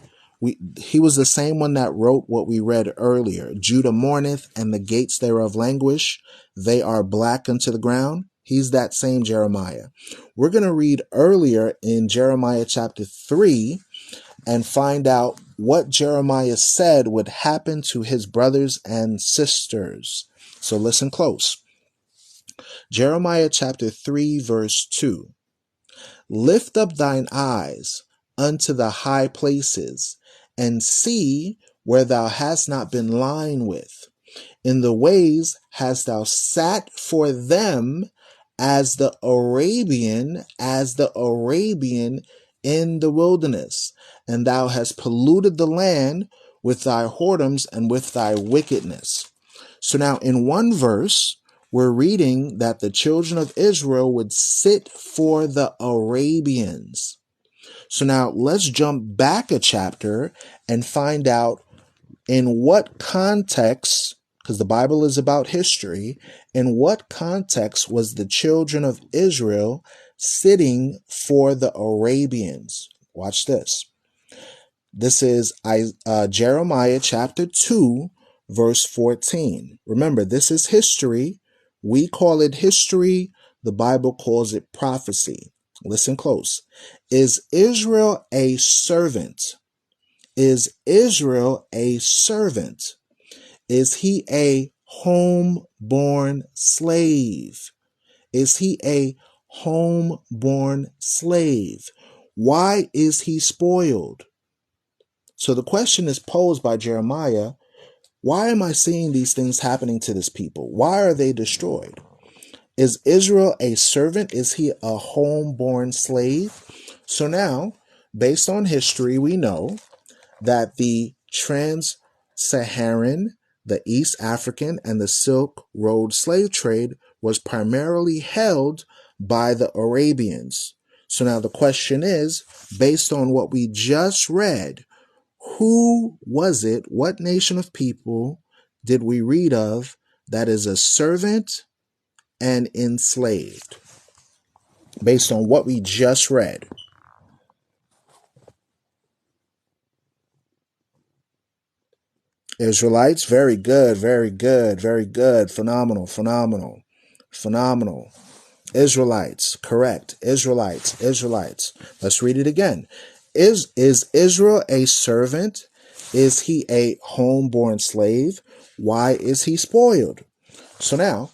he was the same one that wrote what we read earlier. Judah mourneth, and the gates thereof languish. They are black unto the ground. He's that same Jeremiah. We're going to read earlier in Jeremiah chapter 3 and find out what Jeremiah said would happen to his brothers and sisters. So listen close. Jeremiah chapter 3, verse 2. Lift up thine eyes unto the high places, and see where thou hast not been lying with. In the ways hast thou sat for them as the Arabian in the wilderness, and thou hast polluted the land with thy whoredoms and with thy wickedness. So now in one verse, we're reading that the children of Israel would sit for the Arabians. So now let's jump back a chapter and find out in what context, because the Bible is about history, in what context was the children of Israel sitting for the Arabians? Watch this. This is Jeremiah chapter 2, verse 14. Remember, this is history. We call it history. The Bible calls it prophecy. Listen close. Is Israel a servant? Is Israel a servant? Is he a home-born slave? Is he a home-born slave? Why is he spoiled? So the question is posed by Jeremiah, why am I seeing these things happening to this people? Why are they destroyed? Is Israel a servant? Is he a home-born slave? So now, based on history, we know that the trans-Saharan, the East African, and the Silk Road slave trade was primarily held by the Arabians. So now the question is, based on what we just read, who was it, what nation of people did we read of that is a servant and enslaved? Based on what we just read. Israelites, very good, very good, very good. Phenomenal, phenomenal, phenomenal. Israelites, correct. Israelites, Israelites. Let's read it again. Is Israel a servant? Is he a homeborn slave? Why is he spoiled? So now,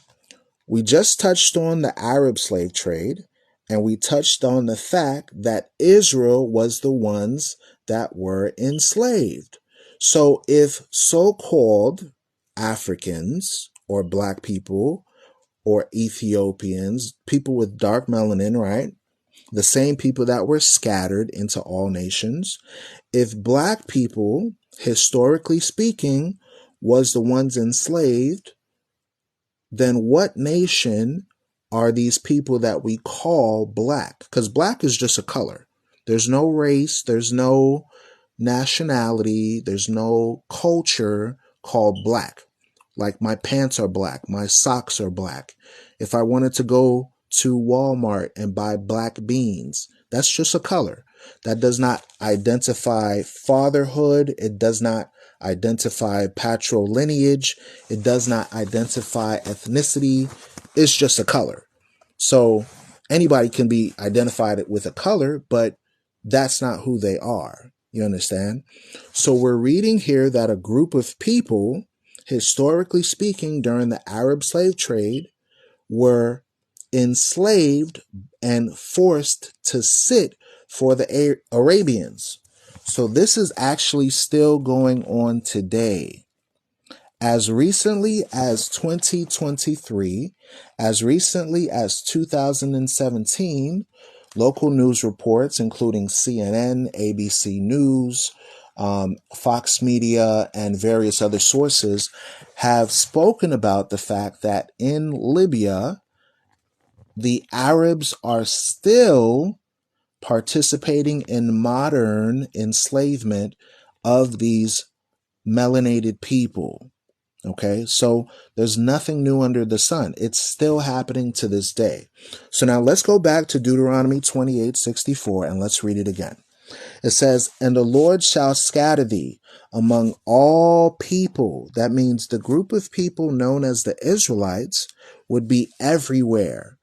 we just touched on the Arab slave trade, and we touched on the fact that Israel was the ones that were enslaved. So if so-called Africans or black people or Ethiopians, people with dark melanin, right? The same people that were scattered into all nations. If black people, historically speaking, was the ones enslaved, then what nation are these people that we call black? Because black is just a color. There's no race, there's no nationality, there's no culture called black. Like my pants are black, my socks are black. If I wanted to go to Walmart and buy black beans, that's just a color. That does not identify fatherhood. It does not identify patrilineage. It does not identify ethnicity. It's just a color. So anybody can be identified with a color, but that's not who they are. You understand? So we're reading here that a group of people, historically speaking, during the Arab slave trade, were enslaved and forced to sit for the Arabians. So this is actually still going on today. As recently as 2023, as recently as 2017, local news reports, including CNN, ABC News, Fox Media, and various other sources, have spoken about the fact that in Libya, the Arabs are still participating in modern enslavement of these melanated people. Okay, so there's nothing new under the sun. It's still happening to this day. So now let's go back to Deuteronomy 28:64 and let's read it again. It says, "And the Lord shall scatter thee among all people." That means the group of people known as the Israelites would be everywhere.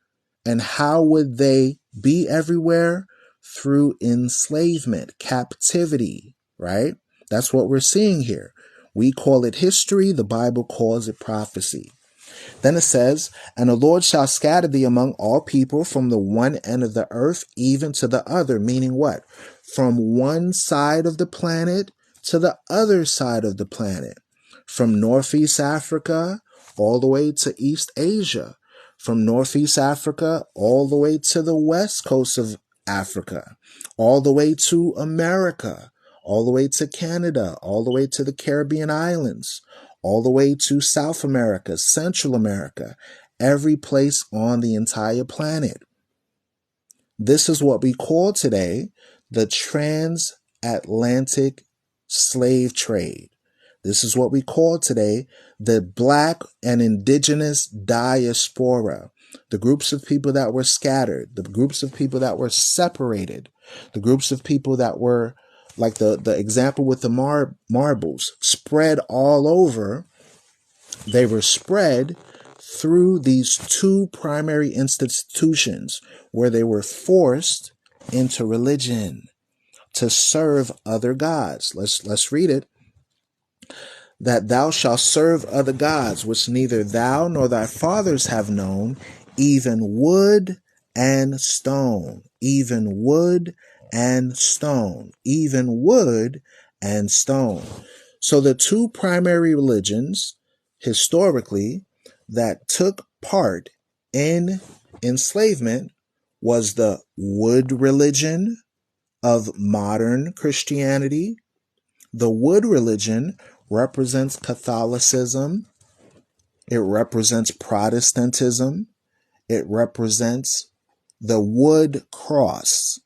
And how would they be everywhere? Through enslavement, captivity, right? That's what we're seeing here. We call it history. The Bible calls it prophecy. Then it says, "And the Lord shall scatter thee among all people from the one end of the earth even to the other." Meaning what? From one side of the planet to the other side of the planet, from Northeast Africa all the way to East Asia, from Northeast Africa all the way to the west coast of Africa, all the way to America, all the way to Canada, all the way to the Caribbean islands, all the way to South America, Central America, every place on the entire planet. This is what we call today the transatlantic slave trade. This is what we call today the Black and Indigenous diaspora, the groups of people that were scattered, the groups of people that were separated, the groups of people that were, like the example with the marbles, spread all over. They were spread through these two primary institutions where they were forced into religion to serve other gods. Let's read it. That thou shalt serve other gods, which neither thou nor thy fathers have known, even wood and stone, even wood and stone, even wood and stone. So the two primary religions, historically, that took part in enslavement was the wood religion of modern Christianity. The wood religion represents Catholicism. It represents Protestantism. It represents the wood cross,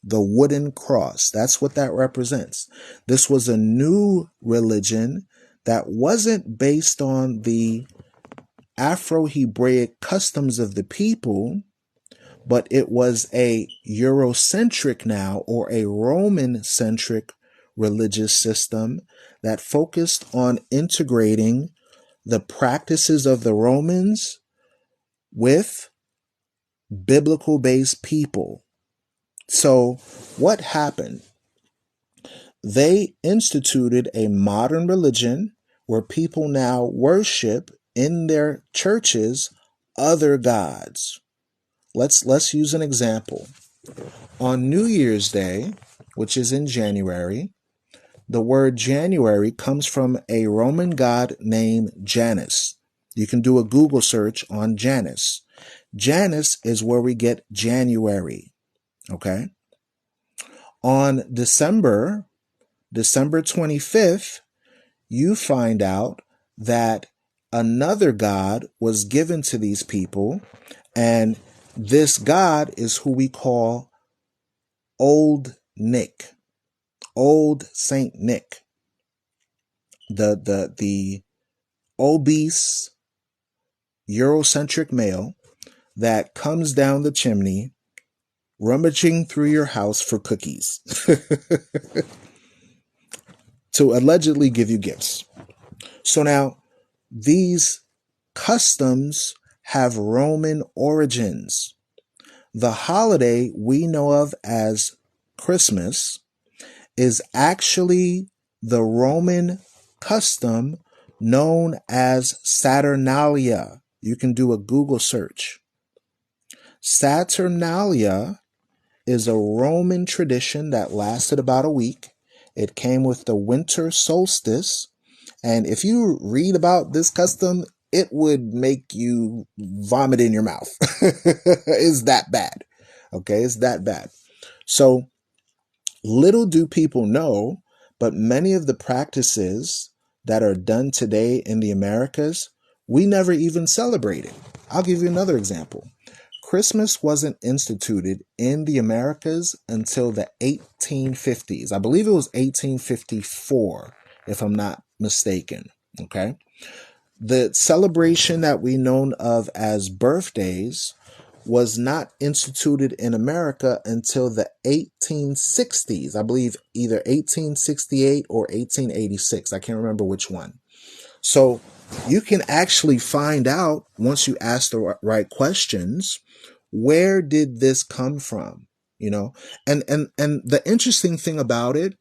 the wooden cross. That's what that represents. This was a new religion that wasn't based on the Afro-Hebraic customs of the people, but it was a Eurocentric now, or a Roman-centric religious system that focused on integrating the practices of the Romans with biblical-based people. So what happened? They instituted a modern religion where people now worship in their churches other gods. Let's use an example. On New Year's Day, which is in January, the word January comes from a Roman god named Janus. You can do a Google search on Janus. Janus is where we get January. Okay? On December 25th, you find out that another god was given to these people, and this god is who we call Old Nick, Old Saint Nick, the obese Eurocentric male that comes down the chimney rummaging through your house for cookies to allegedly give you gifts. So now these customs have Roman origins. The holiday we know of as Christmas is actually the Roman custom known as Saturnalia. You can do a Google search. Saturnalia is a Roman tradition that lasted about a week. It came with the winter solstice. And if you read about this custom, it would make you vomit in your mouth. It's that bad. Okay, it's that bad. So little do people know, but many of the practices that are done today in the Americas, we never even celebrated. I'll give you another example. Christmas wasn't instituted in the Americas until the 1850s. I believe it was 1854, if I'm not mistaken. Okay. The celebration that we know of as birthdays was not instituted in America until the 1860s. I believe either 1868 or 1886. I can't remember which one. So you can actually find out, once you ask the right questions, where did this come from? You know, and the interesting thing about it,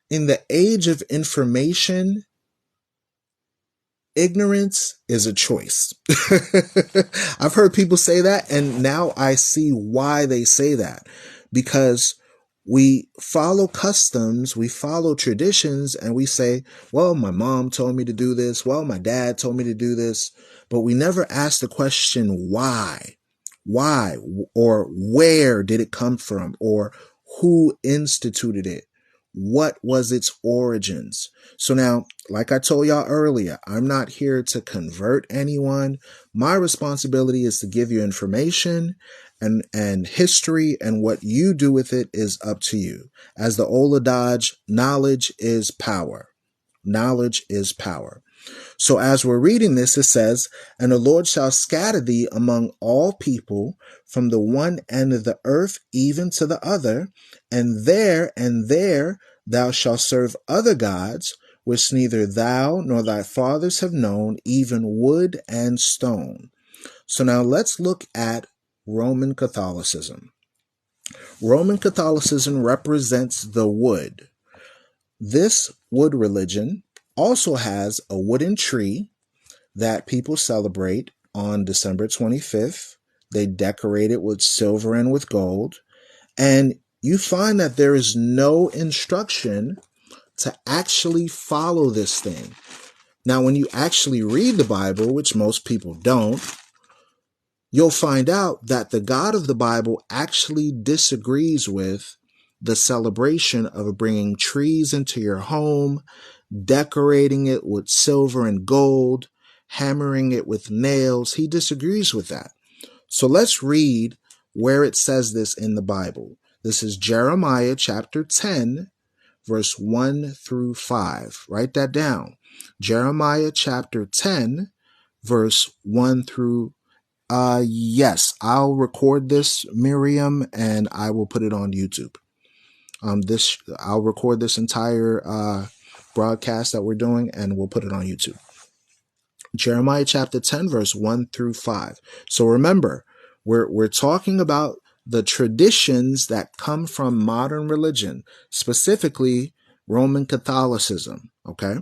in the age of information, ignorance is a choice. I've heard people say that, and now I see why they say that. Because We follow customs, we follow traditions, and we say, well, my mom told me to do this. Well, my dad told me to do this. But we never ask the question, why? Why? Or where did it come from? Or who instituted it? What was its origins? So now, like I told y'all earlier, I'm not here to convert anyone. My responsibility is to give you information and history, and what you do with it is up to you. As the old adage, knowledge is power. Knowledge is power. So as we're reading this, it says, and the Lord shall scatter thee among all people from the one end of the earth even to the other, and there thou shalt serve other gods, which neither thou nor thy fathers have known, even wood and stone. So now let's look at Roman Catholicism. Roman Catholicism represents the wood. This wood religion also has a wooden tree that people celebrate on December 25th. They decorate it with silver and with gold. And you find that there is no instruction to actually follow this thing. Now, when you actually read the Bible, which most people don't, you'll find out that the God of the Bible actually disagrees with the celebration of bringing trees into your home, decorating it with silver and gold, hammering it with nails. He disagrees with that. So let's read where it says this in the Bible. This is Jeremiah chapter 10, verse 1 through 5. Write that down. Jeremiah chapter 10, verse 1 through yes, I'll record this, Miriam, and I will put it on YouTube. I'll record this entire broadcast that we're doing, and we'll put it on YouTube. Jeremiah chapter 10, verse 1 through 5. So remember, we're talking about the traditions that come from modern religion, specifically Roman Catholicism. Okay.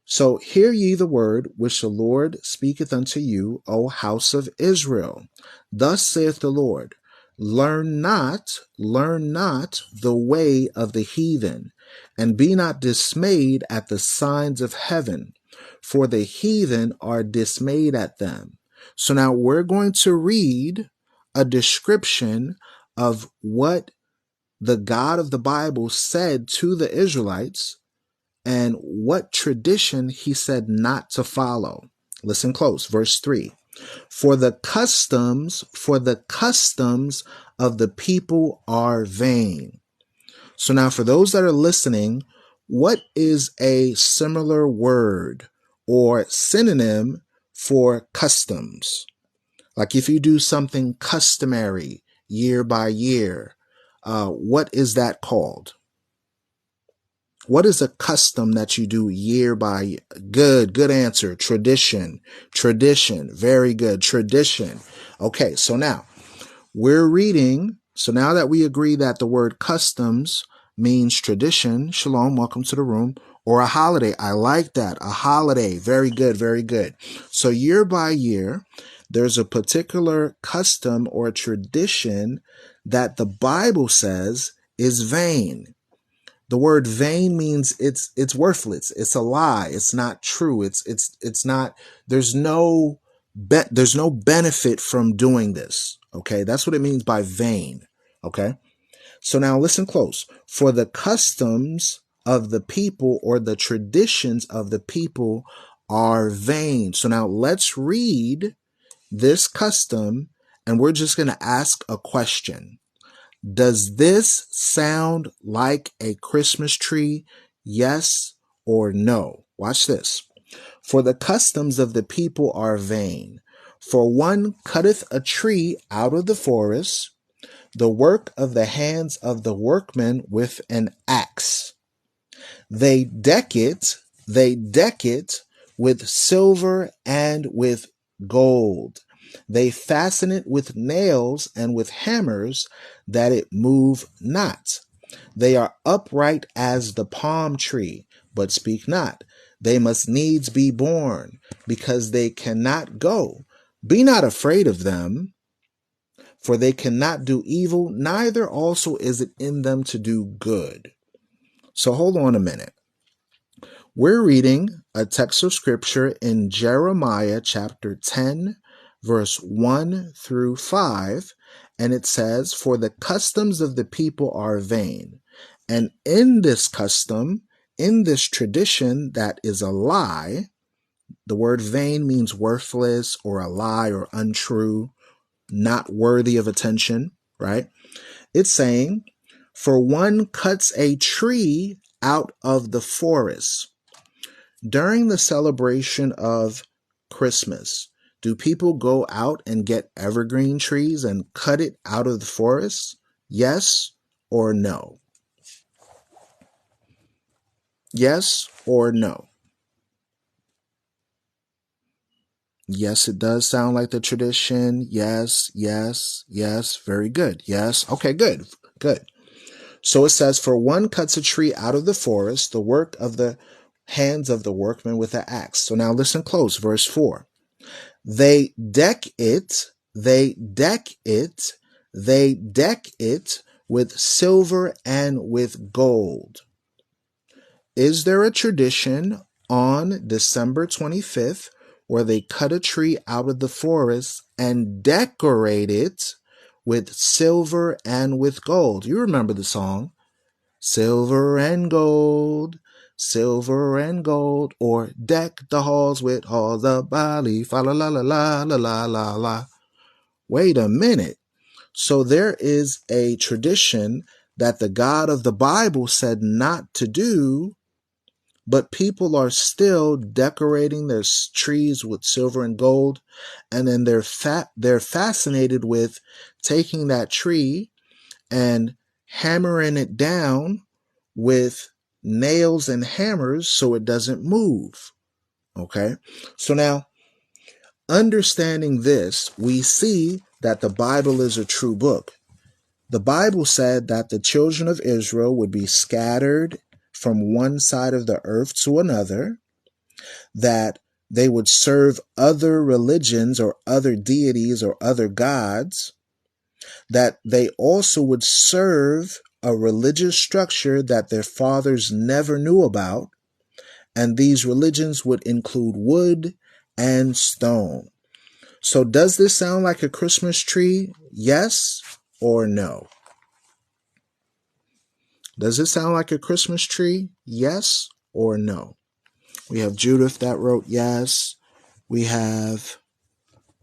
So hear ye the word which the Lord speaketh unto you, O house of Israel. Thus saith the Lord, learn not the way of the heathen, and be not dismayed at the signs of heaven, for the heathen are dismayed at them. So now we're going to read a description of what the God of the Bible said to the Israelites and what tradition he said not to follow. Listen close. Verse 3. For the customs of the people are vain. So now for those that are listening, what is a similar word or synonym for customs? Like if you do something customary year by year, what is that called? What is a custom that you do year by year? Good answer. Tradition. Very good. Tradition. Okay, so now we're reading. So now that we agree that the word customs means tradition, shalom, welcome to the room, or a holiday. I like that. A holiday. Very good. So year by year, there's a particular custom or tradition that the Bible says is vain. The word vain means it's worthless. It's a lie. It's not true. It's not, there's no benefit from doing this. Okay. That's what it means by vain. Okay. So now listen close. For the customs of the people or the traditions of the people are vain. So now let's read this custom and we're just going to ask a question. Does this sound like a Christmas tree? Yes or no? Watch this. For the customs of the people are vain. For one cutteth a tree out of the forest, the work of the hands of the workmen with an axe. They deck it with silver and with gold. They fasten it with nails and with hammers, that it move not. They are upright as the palm tree, but speak not. They must needs be born, because they cannot go. Be not afraid of them, For they cannot do evil, neither also is it in them to do good. So hold on a minute. We're reading a text of scripture in Jeremiah chapter 10, verse 1 through 5, and it says, "For the customs of the people are vain, and in this custom, in this tradition that is a lie," the word vain means worthless or a lie or untrue, not worthy of attention, right? It's saying, "For one cuts a tree out of the forest." During the celebration of Christmas, do people go out and get evergreen trees and cut it out of the forest? Yes or no? Yes or no? Yes, it does sound like the tradition. Yes, yes, yes. Very good. Yes. Okay, good. Good. So it says, "For one cuts a tree out of the forest, the work of the hands of the workman with an axe." So now listen close. Verse 4. They deck it, they deck it, they deck it with silver and with gold. Is there a tradition on December 25th where they cut a tree out of the forest and decorate it with silver and with gold? You remember the song, "Silver and gold, silver and gold," or "Deck the halls with halls of barley, fa la la la la la la la la." Wait a minute. So there is a tradition that the God of the Bible said not to do, but people are still decorating their trees with silver and gold, and then they're fascinated with taking that tree and hammering it down with nails and hammers so it doesn't move. Okay? So now, understanding this, we see that the Bible is a true book. The Bible said that the children of Israel would be scattered from one side of the earth to another, that they would serve other religions or other deities or other gods, that they also would serve a religious structure that their fathers never knew about, and these religions would include wood and stone. So does this sound like a Christmas tree? Yes or no? Does it sound like a Christmas tree? Yes or no? We have Judith that wrote yes. We have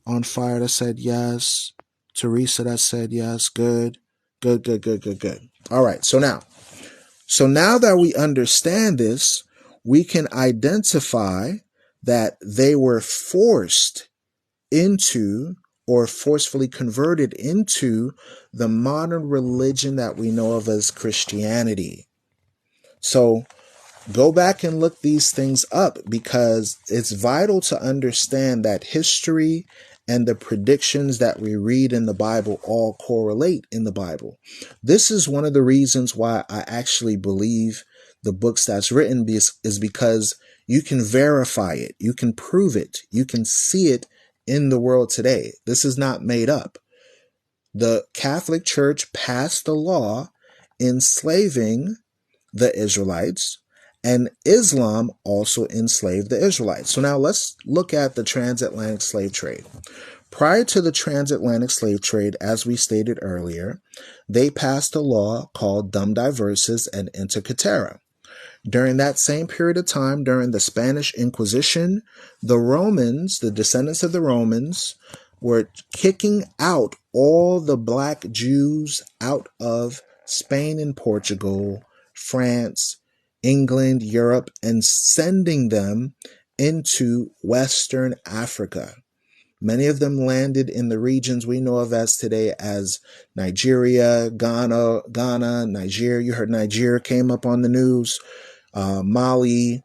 On Fire that said yes. Teresa that said yes. Good. Good, good, good, good, good. All right. So now that we understand this, we can identify that they were forced into or forcefully converted into the modern religion that we know of as Christianity. So go back and look these things up, because it's vital to understand that history and the predictions that we read in the Bible all correlate in the Bible. This is one of the reasons why I actually believe the books that's written is because you can verify it, you can prove it, you can see it in the world today. This is not made up. The Catholic Church passed the law enslaving the Israelites, and Islam also enslaved the Israelites. So now let's look at the transatlantic slave trade. Prior to the transatlantic slave trade, as we stated earlier, they passed a law called Dum Diversas and Inter Caetera. During that same period of time, during the Spanish Inquisition, the Romans, the descendants of the Romans, were kicking out all the black Jews out of Spain and Portugal, France, England, Europe, and sending them into Western Africa. Many of them landed in the regions we know of as today as Nigeria, Ghana, Nigeria. You heard Nigeria came up on the news. Mali,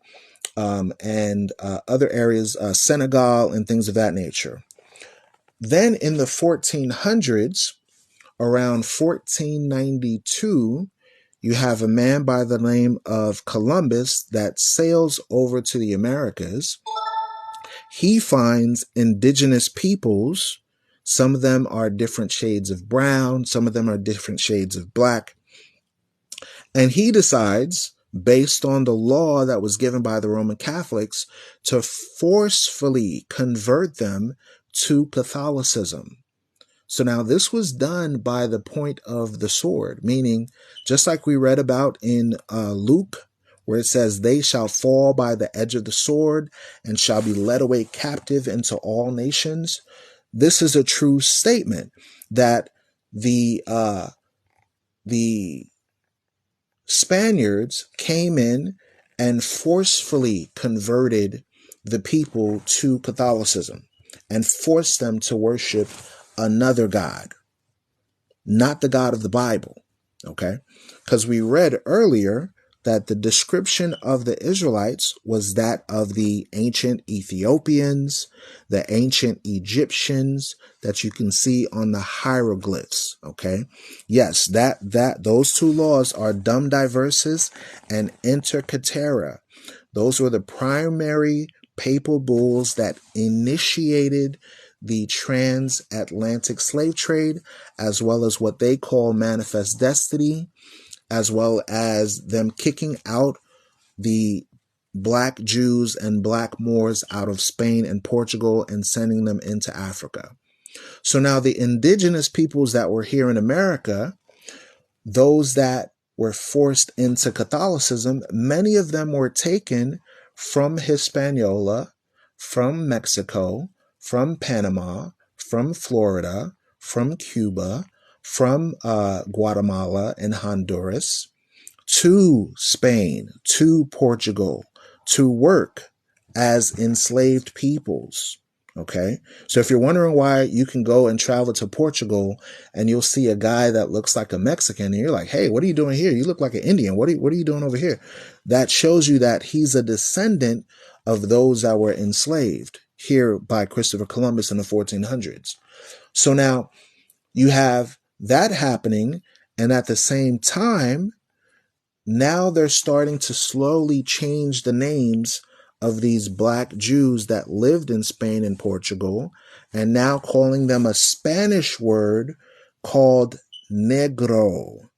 and other areas, Senegal, and things of that nature. Then in the 1400s, around 1492, you have a man by the name of Columbus that sails over to the Americas. He finds indigenous peoples Some of them are different shades of brown. Some of them are different shades of black. And he decides, based on the law that was given by the Roman Catholics, to forcefully convert them to Catholicism. So now this was done by the point of the sword, meaning just like we read about in Luke, where it says, they shall fall by the edge of the sword and shall be led away captive into all nations. This is a true statement that the Spaniards came in and forcefully converted the people to Catholicism and forced them to worship another God, not the God of the Bible. Okay? Because we read earlier that the description of the Israelites was that of the ancient Ethiopians, the ancient Egyptians that you can see on the hieroglyphs. Okay. Yes, those two laws are dum diversas and inter caetera. Those were the primary papal bulls that initiated the transatlantic slave trade, as well as what they call manifest destiny, as well as them kicking out the black Jews and black Moors out of Spain and Portugal and sending them into Africa. So now the indigenous peoples that were here in America, those that were forced into Catholicism, many of them were taken from Hispaniola, from Mexico, from Panama, from Florida, from Cuba, from Guatemala and Honduras, to Spain, to Portugal, to work as enslaved peoples. Okay. So if you're wondering why you can go and travel to Portugal and you'll see a guy that looks like a Mexican and you're like, hey, what are you doing here? You look like an Indian. What are you doing over here? That shows you that he's a descendant of those that were enslaved here by Christopher Columbus in the 1400s. So now you have that happening. And at the same time, now they're starting to slowly change the names of these black Jews that lived in Spain and Portugal, and now calling them a Spanish word called negro.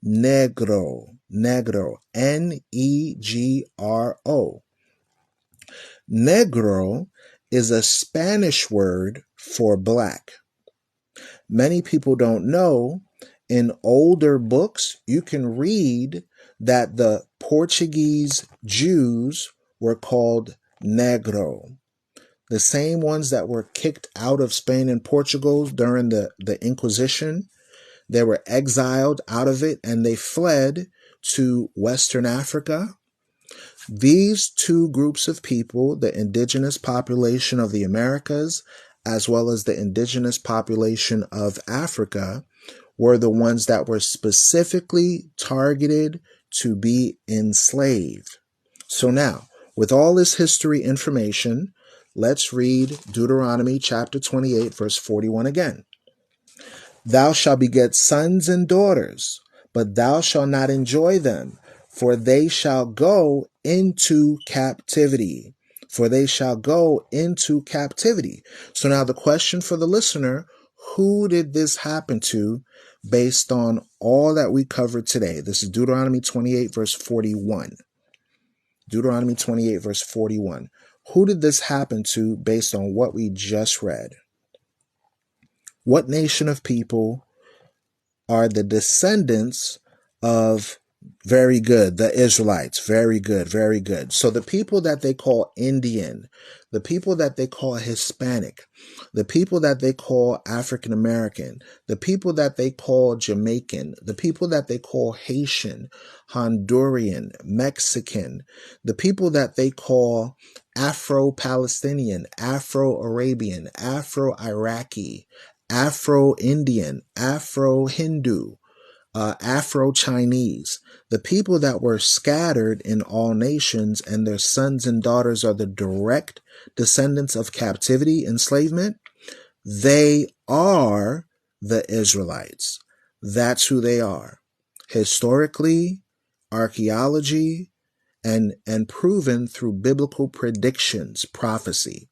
Negro. Negro. Negro. Negro is a Spanish word for black. Many people don't know, in older books, you can read that the Portuguese Jews were called negro. The same ones that were kicked out of Spain and Portugal during the Inquisition, they were exiled out of it and they fled to Western Africa. These two groups of people, the indigenous population of the Americas, as well as the indigenous population of Africa, were the ones that were specifically targeted to be enslaved. So now, with all this history information, let's read Deuteronomy chapter 28, verse 41 again. Thou shalt beget sons and daughters, but thou shalt not enjoy them, for they shall go into captivity. For they shall go into captivity. So now the question for the listener, who did this happen to based on all that we covered today? This is Deuteronomy 28, verse 41. Deuteronomy 28, verse 41. Who did this happen to based on what we just read? What nation of people are the descendants of very good, the Israelites? Very good, very good. So the people that they call Indian, the people that they call Hispanic, the people that they call African American, the people that they call Jamaican, the people that they call Haitian, Honduran, Mexican, the people that they call Afro-Palestinian, Afro-Arabian, Afro-Iraqi, Afro-Indian, Afro-Hindu, Afro-Chinese, the people that were scattered in all nations and their sons and daughters are the direct descendants of captivity, enslavement, they are the Israelites. That's who they are. Historically, archaeology, and proven through biblical predictions, prophecy.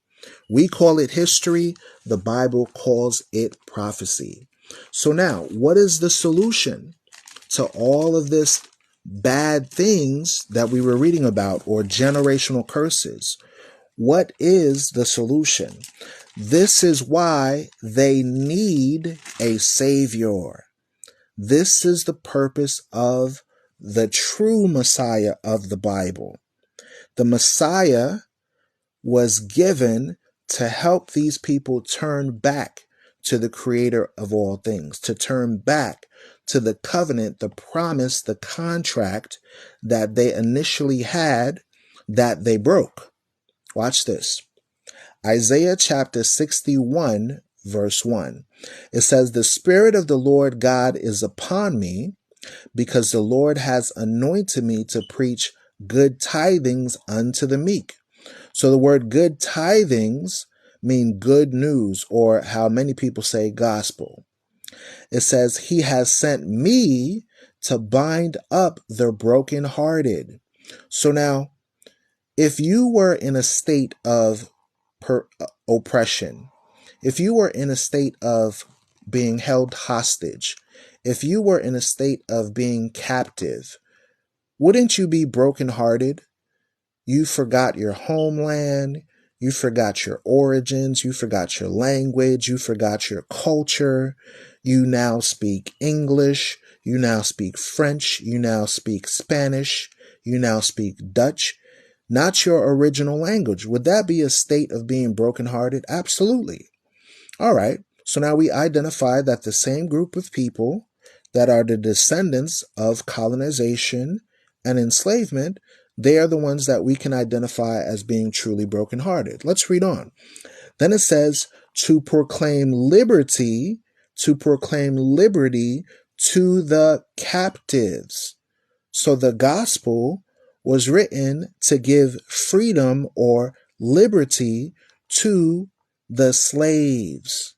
We call it history. The Bible calls it prophecy. So now, what is the solution to all of this bad things that we were reading about, or generational curses? What is the solution? This is why they need a savior. This is the purpose of the true Messiah of the Bible. The Messiah was given to help these people turn back to the creator of all things, to turn back to the covenant, the promise, the contract that they initially had that they broke. Watch this. Isaiah chapter 61, verse 1. It says, "The Spirit of the Lord God is upon me, because the Lord has anointed me to preach good tidings unto the meek." So the word good tidings mean good news, or how many people say gospel. It says, "He has sent me to bind up the brokenhearted." So now, if you were in a state of oppression, if you were in a state of being held hostage, if you were in a state of being captive, wouldn't you be brokenhearted? You forgot your homeland, you forgot your origins, you forgot your language, you forgot your culture. You now speak English, you now speak French, you now speak Spanish, you now speak Dutch, not your original language. Would that be a state of being brokenhearted? Absolutely. All right. So now we identify that the same group of people that are the descendants of colonization and enslavement, they are the ones that we can identify as being truly brokenhearted. Let's read on. Then it says, to proclaim liberty to the captives. So the gospel was written to give freedom or liberty to the slaves.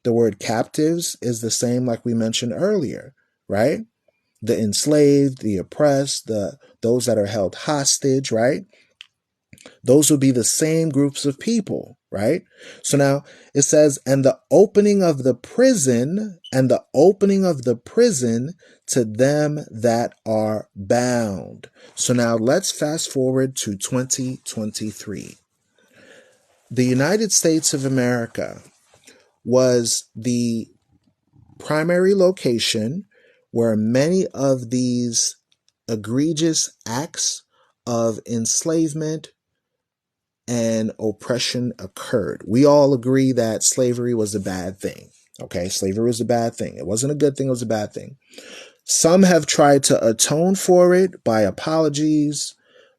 The word captives is the same like we mentioned earlier, right? The enslaved, the oppressed, those that are held hostage, right? Those would be the same groups of people, right? So now it says, and the opening of the prison to them that are bound. So now let's fast forward to 2023. The United States of America was the primary location where many of these egregious acts of enslavement and oppression occurred. We all agree that slavery was a bad thing. Okay, slavery was a bad thing. It wasn't a good thing, it was a bad thing. Some have tried to atone for it by apologies,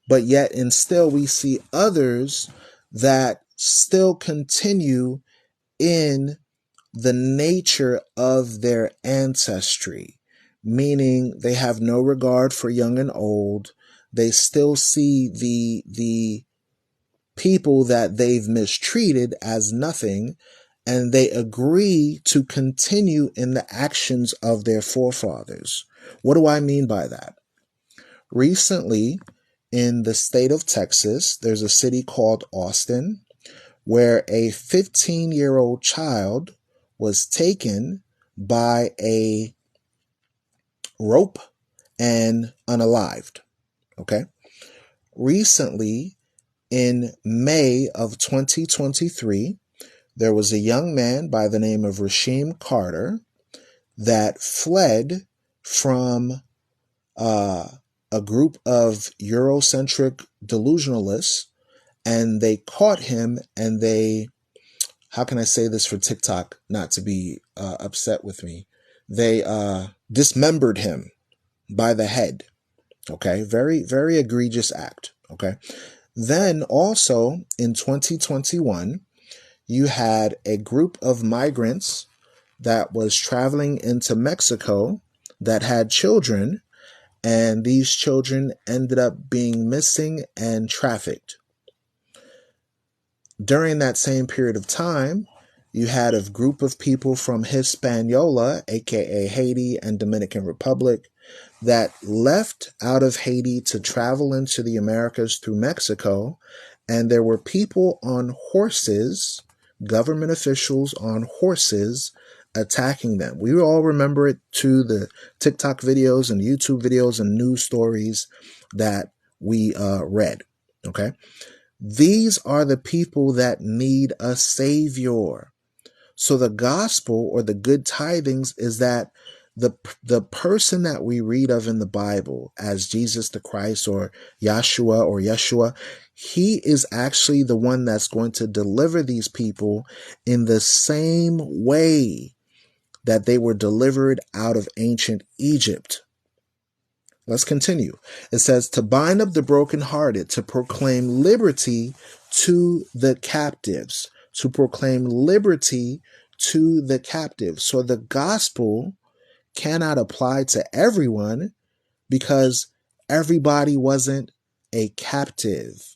but yet and still we see others that still continue in the nature of their ancestry, meaning they have no regard for young and old. They still see the people that they've mistreated as nothing, and they agree to continue in the actions of their forefathers. What do I mean by that? Recently, in the state of Texas, there's a city called Austin, where a 15-year-old child was taken by a rope and unalived. Okay. Recently, in May of 2023, there was a young man by the name of Rasheem Carter that fled from a group of Eurocentric delusionalists, and they caught him and they, how can I say this for TikTok not to be upset with me? They dismembered him by the head. Okay, very, very egregious act. Okay. Then also in 2021, you had a group of migrants that was traveling into Mexico that had children, and these children ended up being missing and trafficked. During that same period of time, you had a group of people from Hispaniola, aka Haiti and Dominican Republic, that left out of Haiti to travel into the Americas through Mexico, and there were people on horses, government officials on horses, attacking them. We all remember it to the TikTok videos and YouTube videos and news stories that we read. Okay. These are the people that need a savior. So the gospel or the good tidings is that the person that we read of in the Bible as Jesus the Christ or Yeshua, he is actually the one that's going to deliver these people in the same way that they were delivered out of ancient Egypt. Let's continue. It says, to bind up the brokenhearted, to proclaim liberty to the captives, to proclaim liberty to the captives. So the gospel cannot apply to everyone because everybody wasn't a captive.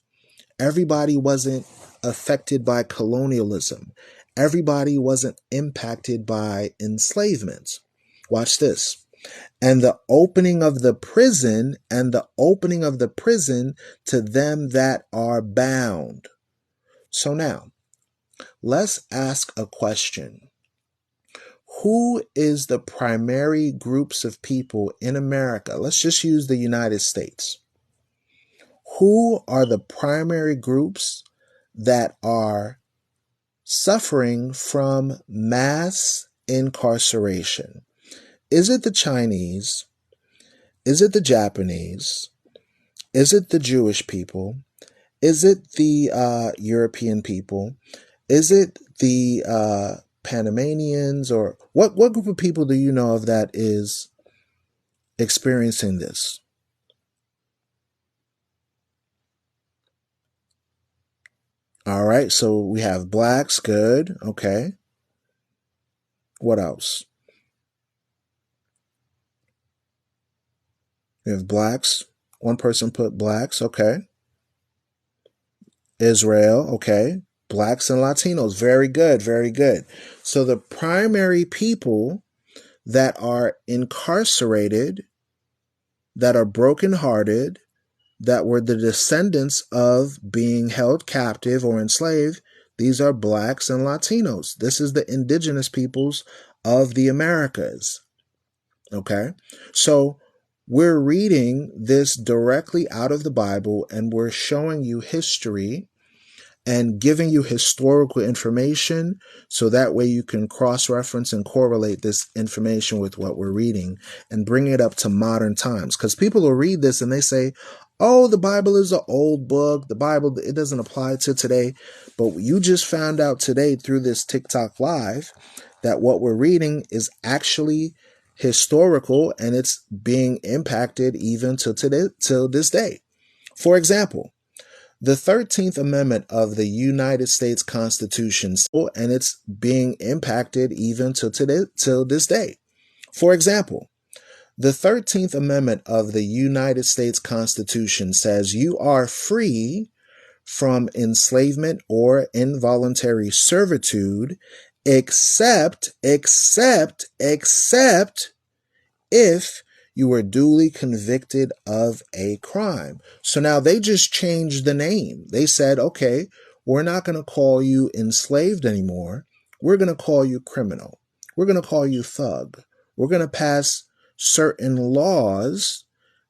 Everybody wasn't affected by colonialism. Everybody wasn't impacted by enslavement. Watch this. And the opening of the prison, to them that are bound. So now, let's ask a question. Who is the primary groups of people in America? Let's just use the United States. Who are the primary groups that are suffering from mass incarceration? Is it the Chinese? Is it the Japanese? Is it the Jewish people? Is it the European people? Is it the Panamanians? Or what group of people do you know of that is experiencing this? All right, so we have blacks. Good. Okay. What else? We have blacks. One person put blacks. Okay. Israel. Okay. Blacks and Latinos. Very good. Very good. So the primary people that are incarcerated, that are brokenhearted, that were the descendants of being held captive or enslaved, these are blacks and Latinos. This is the indigenous peoples of the Americas. Okay? So we're reading this directly out of the Bible, and we're showing you history and giving you historical information so that way you can cross-reference and correlate this information with what we're reading and bring it up to modern times. Because people will read this and they say, oh, the Bible is an old book. The Bible, it doesn't apply to today. But you just found out today through this TikTok live that what we're reading is actually historical and it's being impacted even till this day. For example, the 13th Amendment of the United States Constitution, and it's being impacted even till this day. For example, the 13th Amendment of the United States Constitution says you are free from enslavement or involuntary servitude, except if you were duly convicted of a crime. So now they just changed the name. They said, okay, we're not going to call you enslaved anymore. We're going to call you criminal. We're going to call you thug. We're going to pass certain laws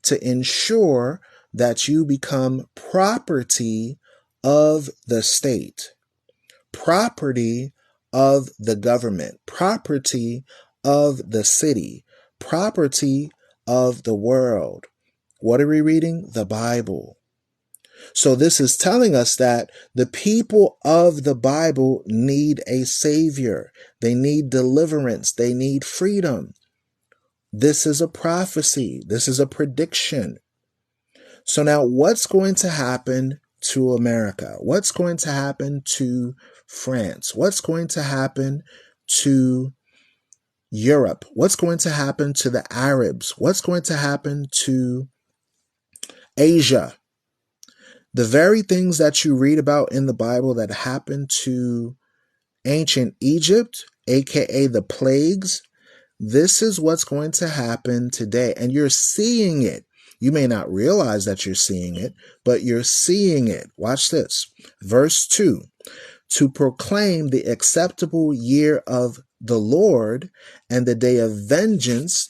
to ensure that you become property of the state, property of the government, property of the city, property of the world. What are we reading? The Bible. So this is telling us that the people of the Bible need a savior. They need deliverance. They need freedom. This is a prophecy. This is a prediction. So now what's going to happen to America? What's going to happen to France? What's going to happen to Europe? What's going to happen to the Arabs? What's going to happen to Asia? The very things that you read about in the Bible that happened to ancient Egypt, aka the plagues, this is what's going to happen today. And you're seeing it. You may not realize that you're seeing it, but you're seeing it. Watch this. Verse 2. To proclaim the acceptable year of the Lord and the day of vengeance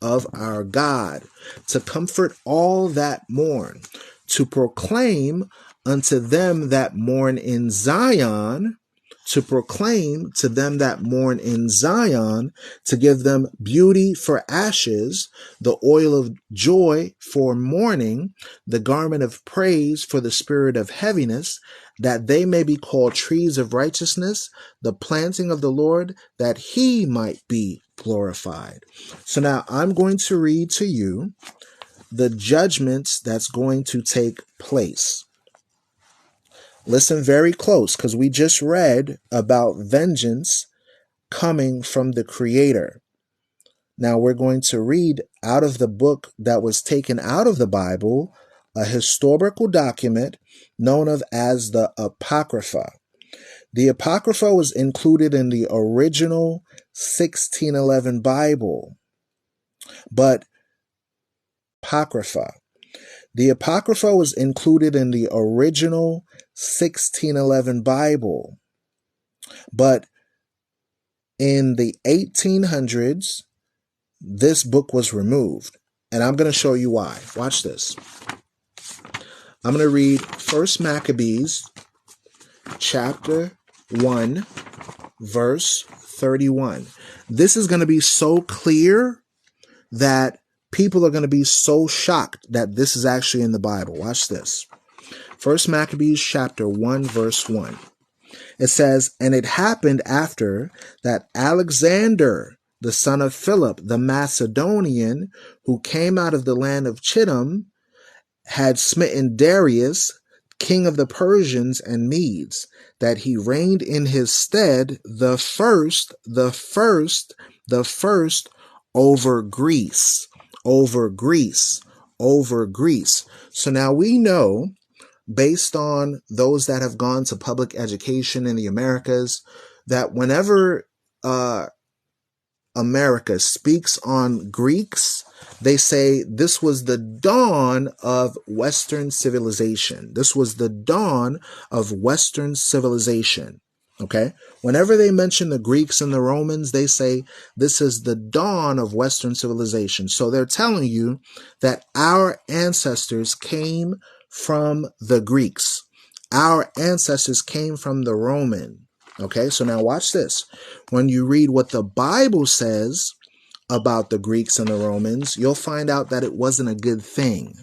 of our God, to comfort all that mourn, to proclaim unto them that mourn in Zion, to proclaim to them that mourn in Zion, to give them beauty for ashes, the oil of joy for mourning, the garment of praise for the spirit of heaviness, that they may be called trees of righteousness, the planting of the Lord, that he might be glorified. So now I'm going to read to you the judgments that's going to take place. Listen very close, because we just read about vengeance coming from the Creator. Now we're going to read out of the book that was taken out of the Bible, a historical document known of as the Apocrypha. The Apocrypha was included in the original 1611 Bible, but the Apocrypha was included in the original 1611 Bible, but in the 1800s, this book was removed. And I'm going to show you why. Watch this. I'm going to read 1 Maccabees chapter 1, verse 31. This is going to be so clear that people are going to be so shocked that this is actually in the Bible. Watch this. 1 Maccabees chapter 1, verse 1. It says, and it happened after that Alexander, the son of Philip, the Macedonian, who came out of the land of Chittim, had smitten Darius, king of the Persians and Medes, that he reigned in his stead the first over Greece. So now we know, based on those that have gone to public education in the Americas, that whenever America speaks on Greeks, they say this was the dawn of Western civilization. Okay? Whenever they mention the Greeks and the Romans, they say this is the dawn of Western civilization. So they're telling you that our ancestors came from the Greeks. Our ancestors came from the Roman. Okay, so now watch this. When you read what the Bible says about the Greeks and the Romans, you'll find out that it wasn't a good thing.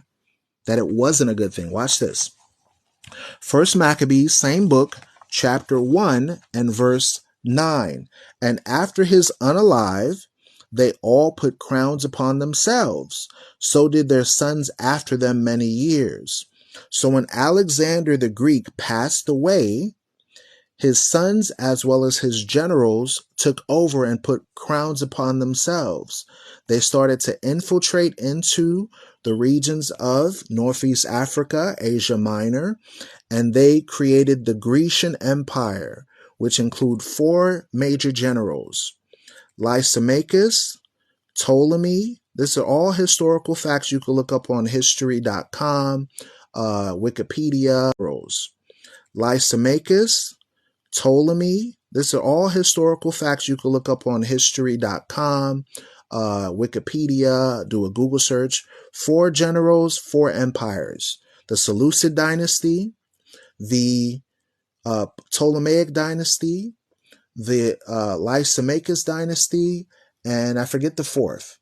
Watch this. 1 Maccabees, same book, chapter 1 and verse 9. And after his unalive, they all put crowns upon themselves. So did their sons after them many years. So when Alexander the Greek passed away, his sons as well as his generals took over and put crowns upon themselves. They started to infiltrate into the regions of Northeast Africa, Asia Minor, and they created the Grecian Empire, which include 4 major generals: Lysimachus, Ptolemy. These are all historical facts you can look up on history.com, Wikipedia. Lysimachus, Ptolemy. These are all historical facts you can look up on history.com, Wikipedia, do a Google search. 4 generals, 4 empires: the Seleucid dynasty, the Ptolemaic dynasty, the Lysimachus dynasty, and I forget the 4th.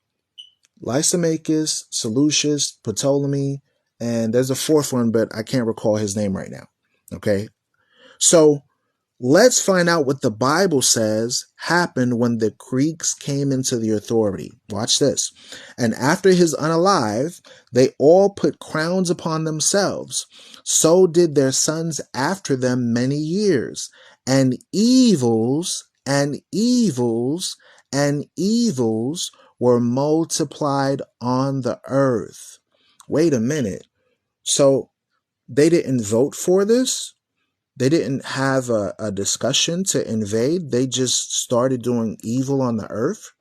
Lysimachus, Seleucus, Ptolemy, and there's a 4th one, but I can't recall his name right now. Okay, so let's find out what the Bible says happened when the Greeks came into the authority. Watch this. And after his unalive, they all put crowns upon themselves. So did their sons after them many years. And evils were multiplied on the earth. Wait a minute. So they didn't vote for this? They didn't have a discussion to invade. They just started doing evil on the earth.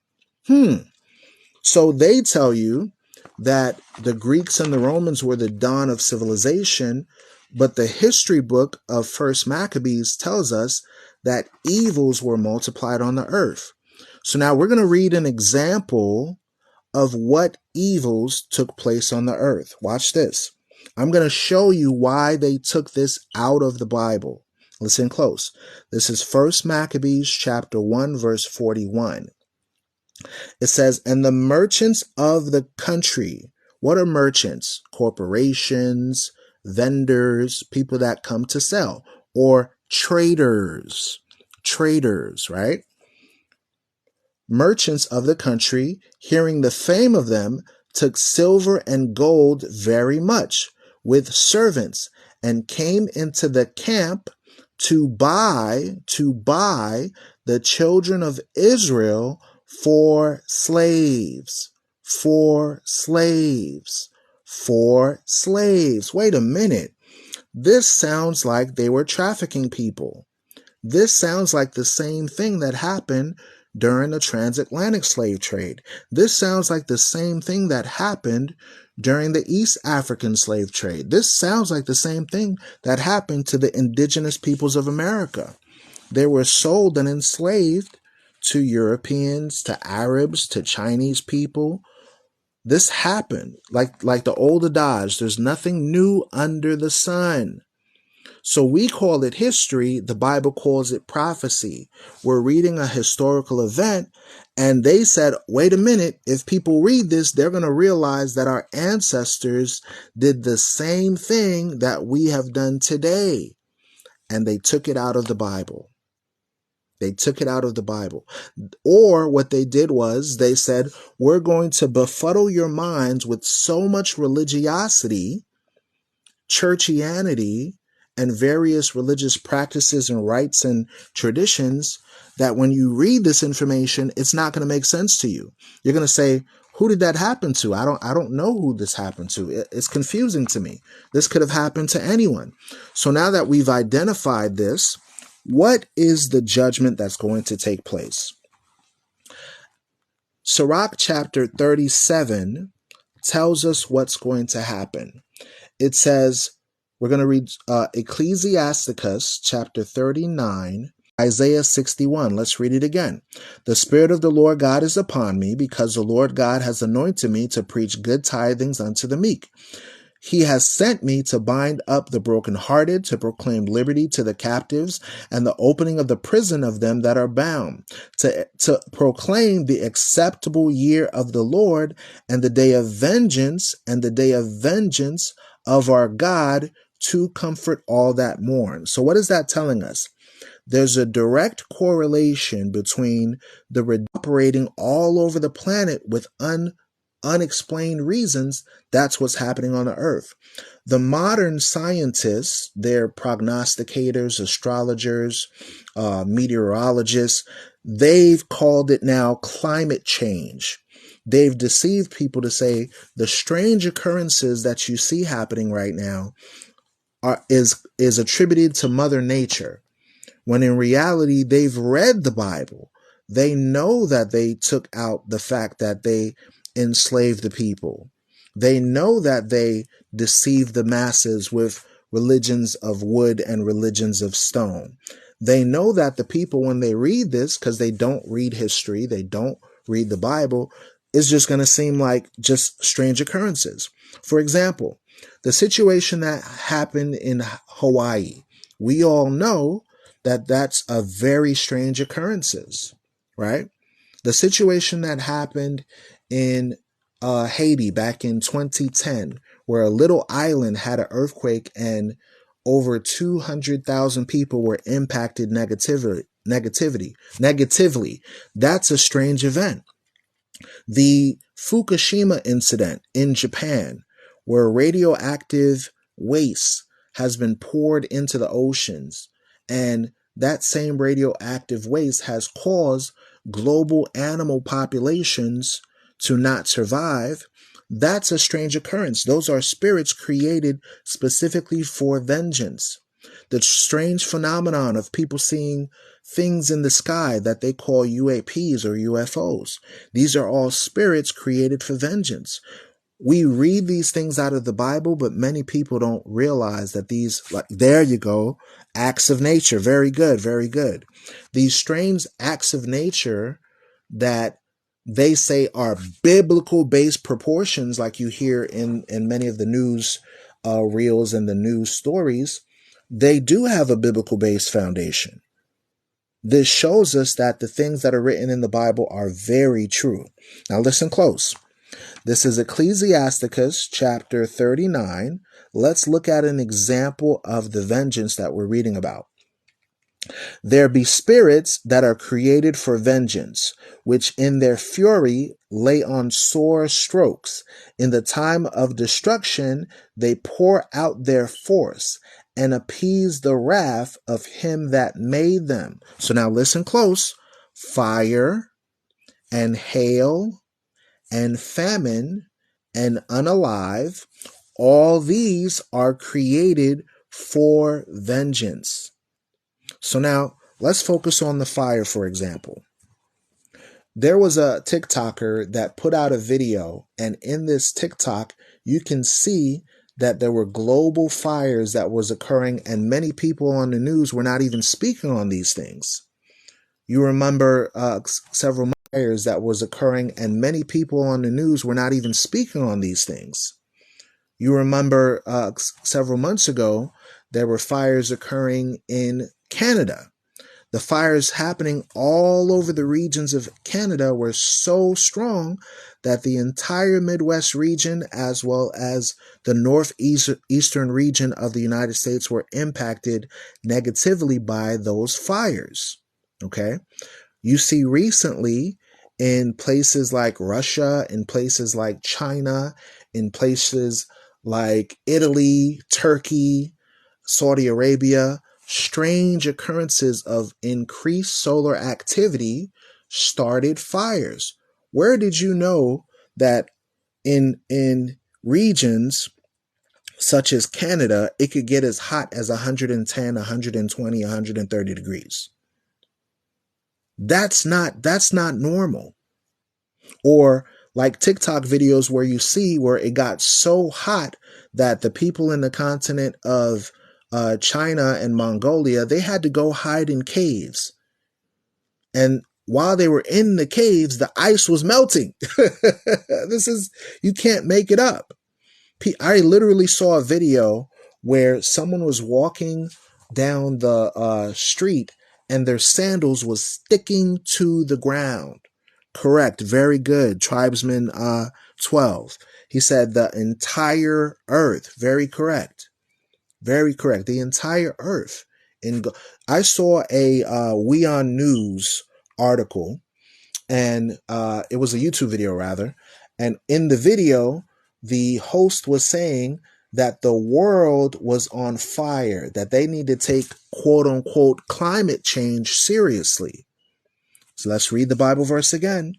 So they tell you that the Greeks and the Romans were the dawn of civilization, but the history book of First Maccabees tells us that evils were multiplied on the earth. So now we're going to read an example of what evils took place on the earth. Watch this. I'm going to show you why they took this out of the Bible. Listen close. This is First Maccabees chapter 1, verse 41. It says, and the merchants of the country. What are merchants? Corporations, vendors, people that come to sell, or traders. Traders, right? Merchants of the country, hearing the fame of them, took silver and gold very much with servants, and came into the camp to buy the children of Israel for slaves. For slaves. For slaves. Wait a minute. This sounds like they were trafficking people. This sounds like the same thing that happened during the transatlantic slave trade. This sounds like the same thing that happened during the East African slave trade. This sounds like the same thing that happened to the indigenous peoples of America. They were sold and enslaved to Europeans, to Arabs, to Chinese people. This happened like the old adage, there's nothing new under the sun. So we call it history. The Bible calls it prophecy. We're reading a historical event, and they said, wait a minute, if people read this, they're going to realize that our ancestors did the same thing that we have done today. And they took it out of the Bible. They took it out of the Bible. Or what they did was they said, we're going to befuddle your minds with so much religiosity, churchianity, and various religious practices and rites and traditions that when you read this information, it's not going to make sense to you. You're going to say, who did that happen to? I don't know who this happened to. It's confusing to me. This could have happened to anyone. So now that we've identified this, what is the judgment that's going to take place? Sirach chapter 37 tells us what's going to happen. It says, we're going to read Ecclesiasticus chapter 39, Isaiah 61. Let's read it again. The Spirit of the Lord God is upon me, because the Lord God has anointed me to preach good tidings unto the meek. He has sent me to bind up the brokenhearted, to proclaim liberty to the captives, and the opening of the prison of them that are bound, to proclaim the acceptable year of the Lord, and the day of vengeance, of our God, to comfort all that mourn. So what is that telling us? There's a direct correlation between the operating all over the planet with unexplained reasons. That's what's happening on the earth. The modern scientists, they're prognosticators, astrologers, meteorologists, they've called it now climate change. They've deceived people to say the strange occurrences that you see happening right now is attributed to Mother Nature, when in reality they've read the Bible. They know that they took out the fact that they enslaved the people. They know that they deceived the masses with religions of wood and religions of stone. They know that the people, when they read this, because they don't read history, they don't read the Bible, is just going to seem like just strange occurrences. For example, the situation that happened in Hawaii, we all know that that's a very strange occurrences, right? The situation that happened in Haiti back in 2010, where a little island had an earthquake and over 200,000 people were impacted negatively. That's a strange event. The Fukushima incident in Japan, where radioactive waste has been poured into the oceans, and that same radioactive waste has caused global animal populations to not survive. That's a strange occurrence. Those are spirits created specifically for vengeance. The strange phenomenon of people seeing things in the sky that they call UAPs or UFOs. These are all spirits created for vengeance. We read these things out of the Bible, but many people don't realize that these, like, there you go, acts of nature. Very good, very good. These strange acts of nature that they say are biblical based proportions, like you hear in many of the news reels and the news stories, they do have a biblical based foundation. This shows us that the things that are written in the Bible are very true. Now listen close. This is Ecclesiasticus chapter 39. Let's look at an example of the vengeance that we're reading about. There be spirits that are created for vengeance, which in their fury lay on sore strokes. In the time of destruction, they pour out their force and appease the wrath of him that made them. So now listen close. Fire and hail and famine and unalive, all these are created for vengeance. So now let's focus on the fire, for example. There was a TikToker that put out a video, and in this TikTok, you can see that there were global fires that was occurring, and many people on the news were not even speaking on these things. You remember several fires that was occurring, and many people on the news were not even speaking on these things. You remember several months ago, there were fires occurring in Canada. The fires happening all over the regions of Canada were so strong that the entire Midwest region, as well as the northeastern region of the United States, were impacted negatively by those fires. Okay? You see recently in places like Russia, in places like China, in places like Italy, Turkey, Saudi Arabia, strange occurrences of increased solar activity started fires. Where did you know that in regions such as Canada, it could get as hot as 110, 120, 130 degrees? That's not normal. Or like TikTok videos where you see where it got so hot that the people in the continent of China and Mongolia, they had to go hide in caves. And while they were in the caves, the ice was melting. You can't make it up. I literally saw a video where someone was walking down the street and their sandals was sticking to the ground. Correct. Very good. Tribesman 12. He said the entire earth. Very correct. Very correct. The entire earth. I saw a WeOn News article, and it was a YouTube video rather. And in the video, the host was saying that the world was on fire, that they need to take quote unquote climate change seriously. So let's read the Bible verse again.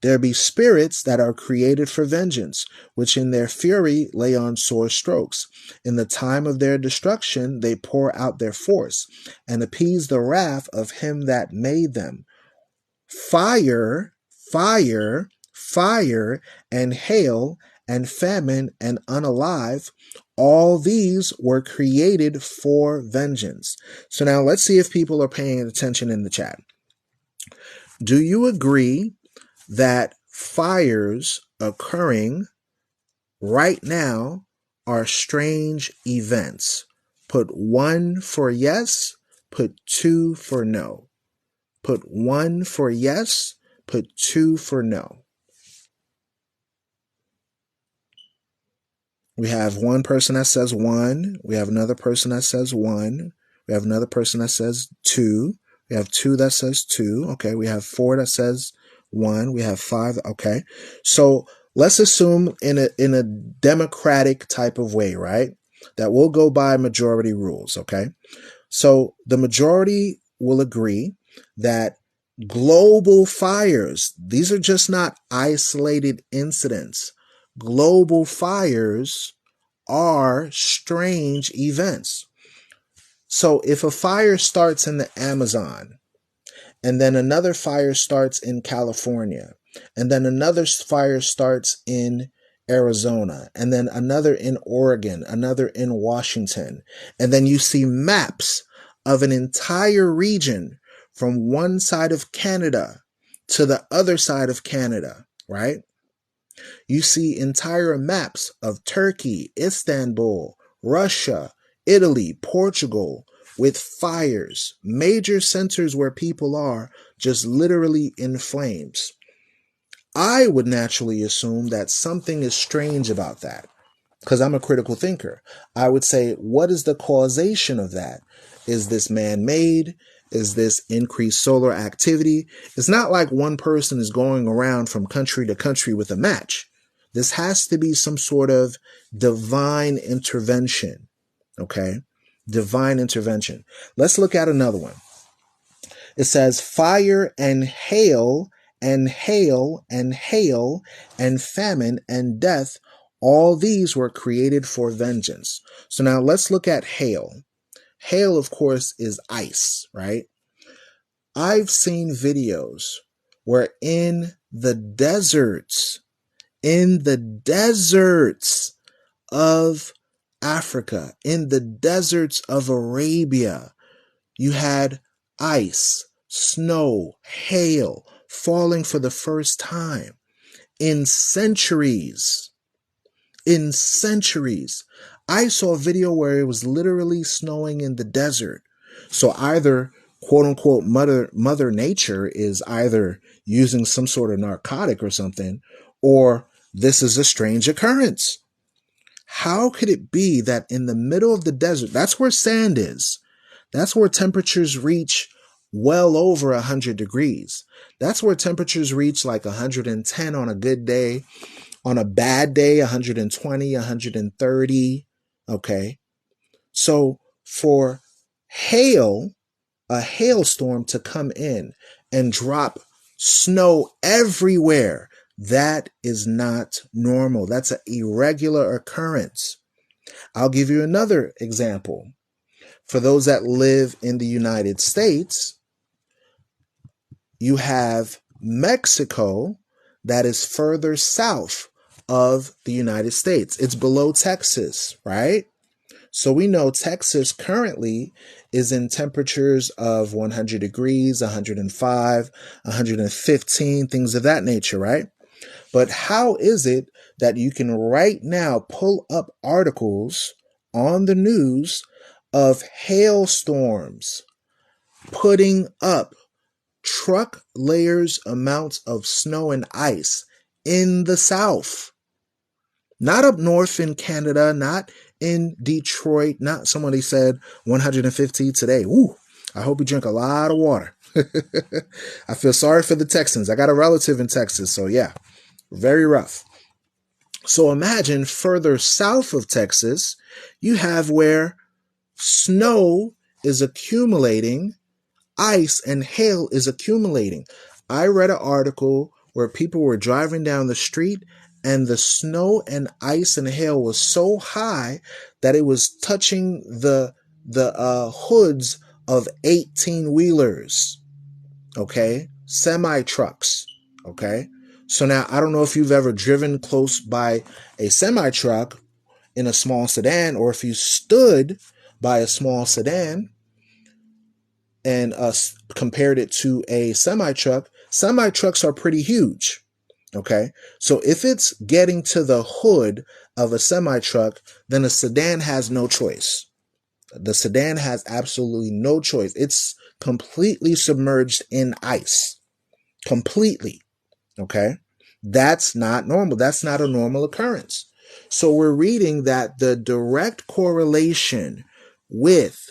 There be spirits that are created for vengeance, which in their fury lay on sore strokes. In the time of their destruction, they pour out their force and appease the wrath of him that made them. Fire, fire, fire, and hail, and famine, and unalive, all these were created for vengeance. So now let's see if people are paying attention in the chat. Do you agree that fires occurring right now are strange events? Put 1 for yes, put 2 for no. Put 1 for yes, put 2 for no. We have one person that says 1. We have another person that says 1. We have another person that says 2. We have 2 that says 2. Okay. We have 4 that says 1. We have 5. Okay. So let's assume in a democratic type of way, right? That we'll go by majority rules. Okay. So the majority will agree that global fires, these are just not isolated incidents. Global fires are strange events. So if a fire starts in the Amazon, and then another fire starts in California, and then another fire starts in Arizona, and then another in Oregon, another in Washington. And then you see maps of an entire region from one side of Canada to the other side of Canada, right? You see entire maps of Turkey, Istanbul, Russia, Italy, Portugal, with fires, major centers where people are just literally in flames. I would naturally assume that something is strange about that because I'm a critical thinker. I would say, what is the causation of that? Is this man-made? Is this increased solar activity? It's not like one person is going around from country to country with a match. This has to be some sort of divine intervention, okay? Divine intervention. Let's look at another one. It says fire and hail and hail and hail and famine and death. All these were created for vengeance. So now let's look at hail. Hail, of course, is ice, right? I've seen videos where in the deserts of Africa, in the deserts of Arabia, you had ice, snow, hail falling for the first time in centuries. In centuries. I saw a video where it was literally snowing in the desert. So either, quote unquote, mother nature is either using some sort of narcotic or something, or this is a strange occurrence. How could it be that in the middle of the desert, that's where sand is, that's where temperatures reach well over 100 degrees. That's where temperatures reach like 110 on a good day. On a bad day, 120, 130. Okay. So for a hailstorm to come in and drop snow everywhere, that is not normal. That's an irregular occurrence. I'll give you another example. For those that live in the United States, you have Mexico that is further south of the United States. It's below Texas, right? So we know Texas currently is in temperatures of 100 degrees, 105, 115, things of that nature, right? But how is it that you can right now pull up articles on the news of hailstorms putting up truck layers amounts of snow and ice in the South? Not up north in Canada, not in Detroit, not somebody said 150 today. Ooh, I hope you drink a lot of water. I feel sorry for the Texans. I got a relative in Texas, so yeah, very rough. So imagine further south of Texas, you have where snow is accumulating, ice and hail is accumulating. I read an article where people were driving down the street and the snow and ice and hail was so high that it was touching the hoods of 18-wheelers, okay? Semi-trucks, okay? So now, I don't know if you've ever driven close by a semi-truck in a small sedan, or if you stood by a small sedan and compared it to a semi-truck. Semi-trucks are pretty huge. Okay, so if it's getting to the hood of a semi-truck, then a sedan has no choice. The sedan has absolutely no choice. It's completely submerged in ice. Completely. Okay, that's not normal. That's not a normal occurrence. So we're reading that the direct correlation with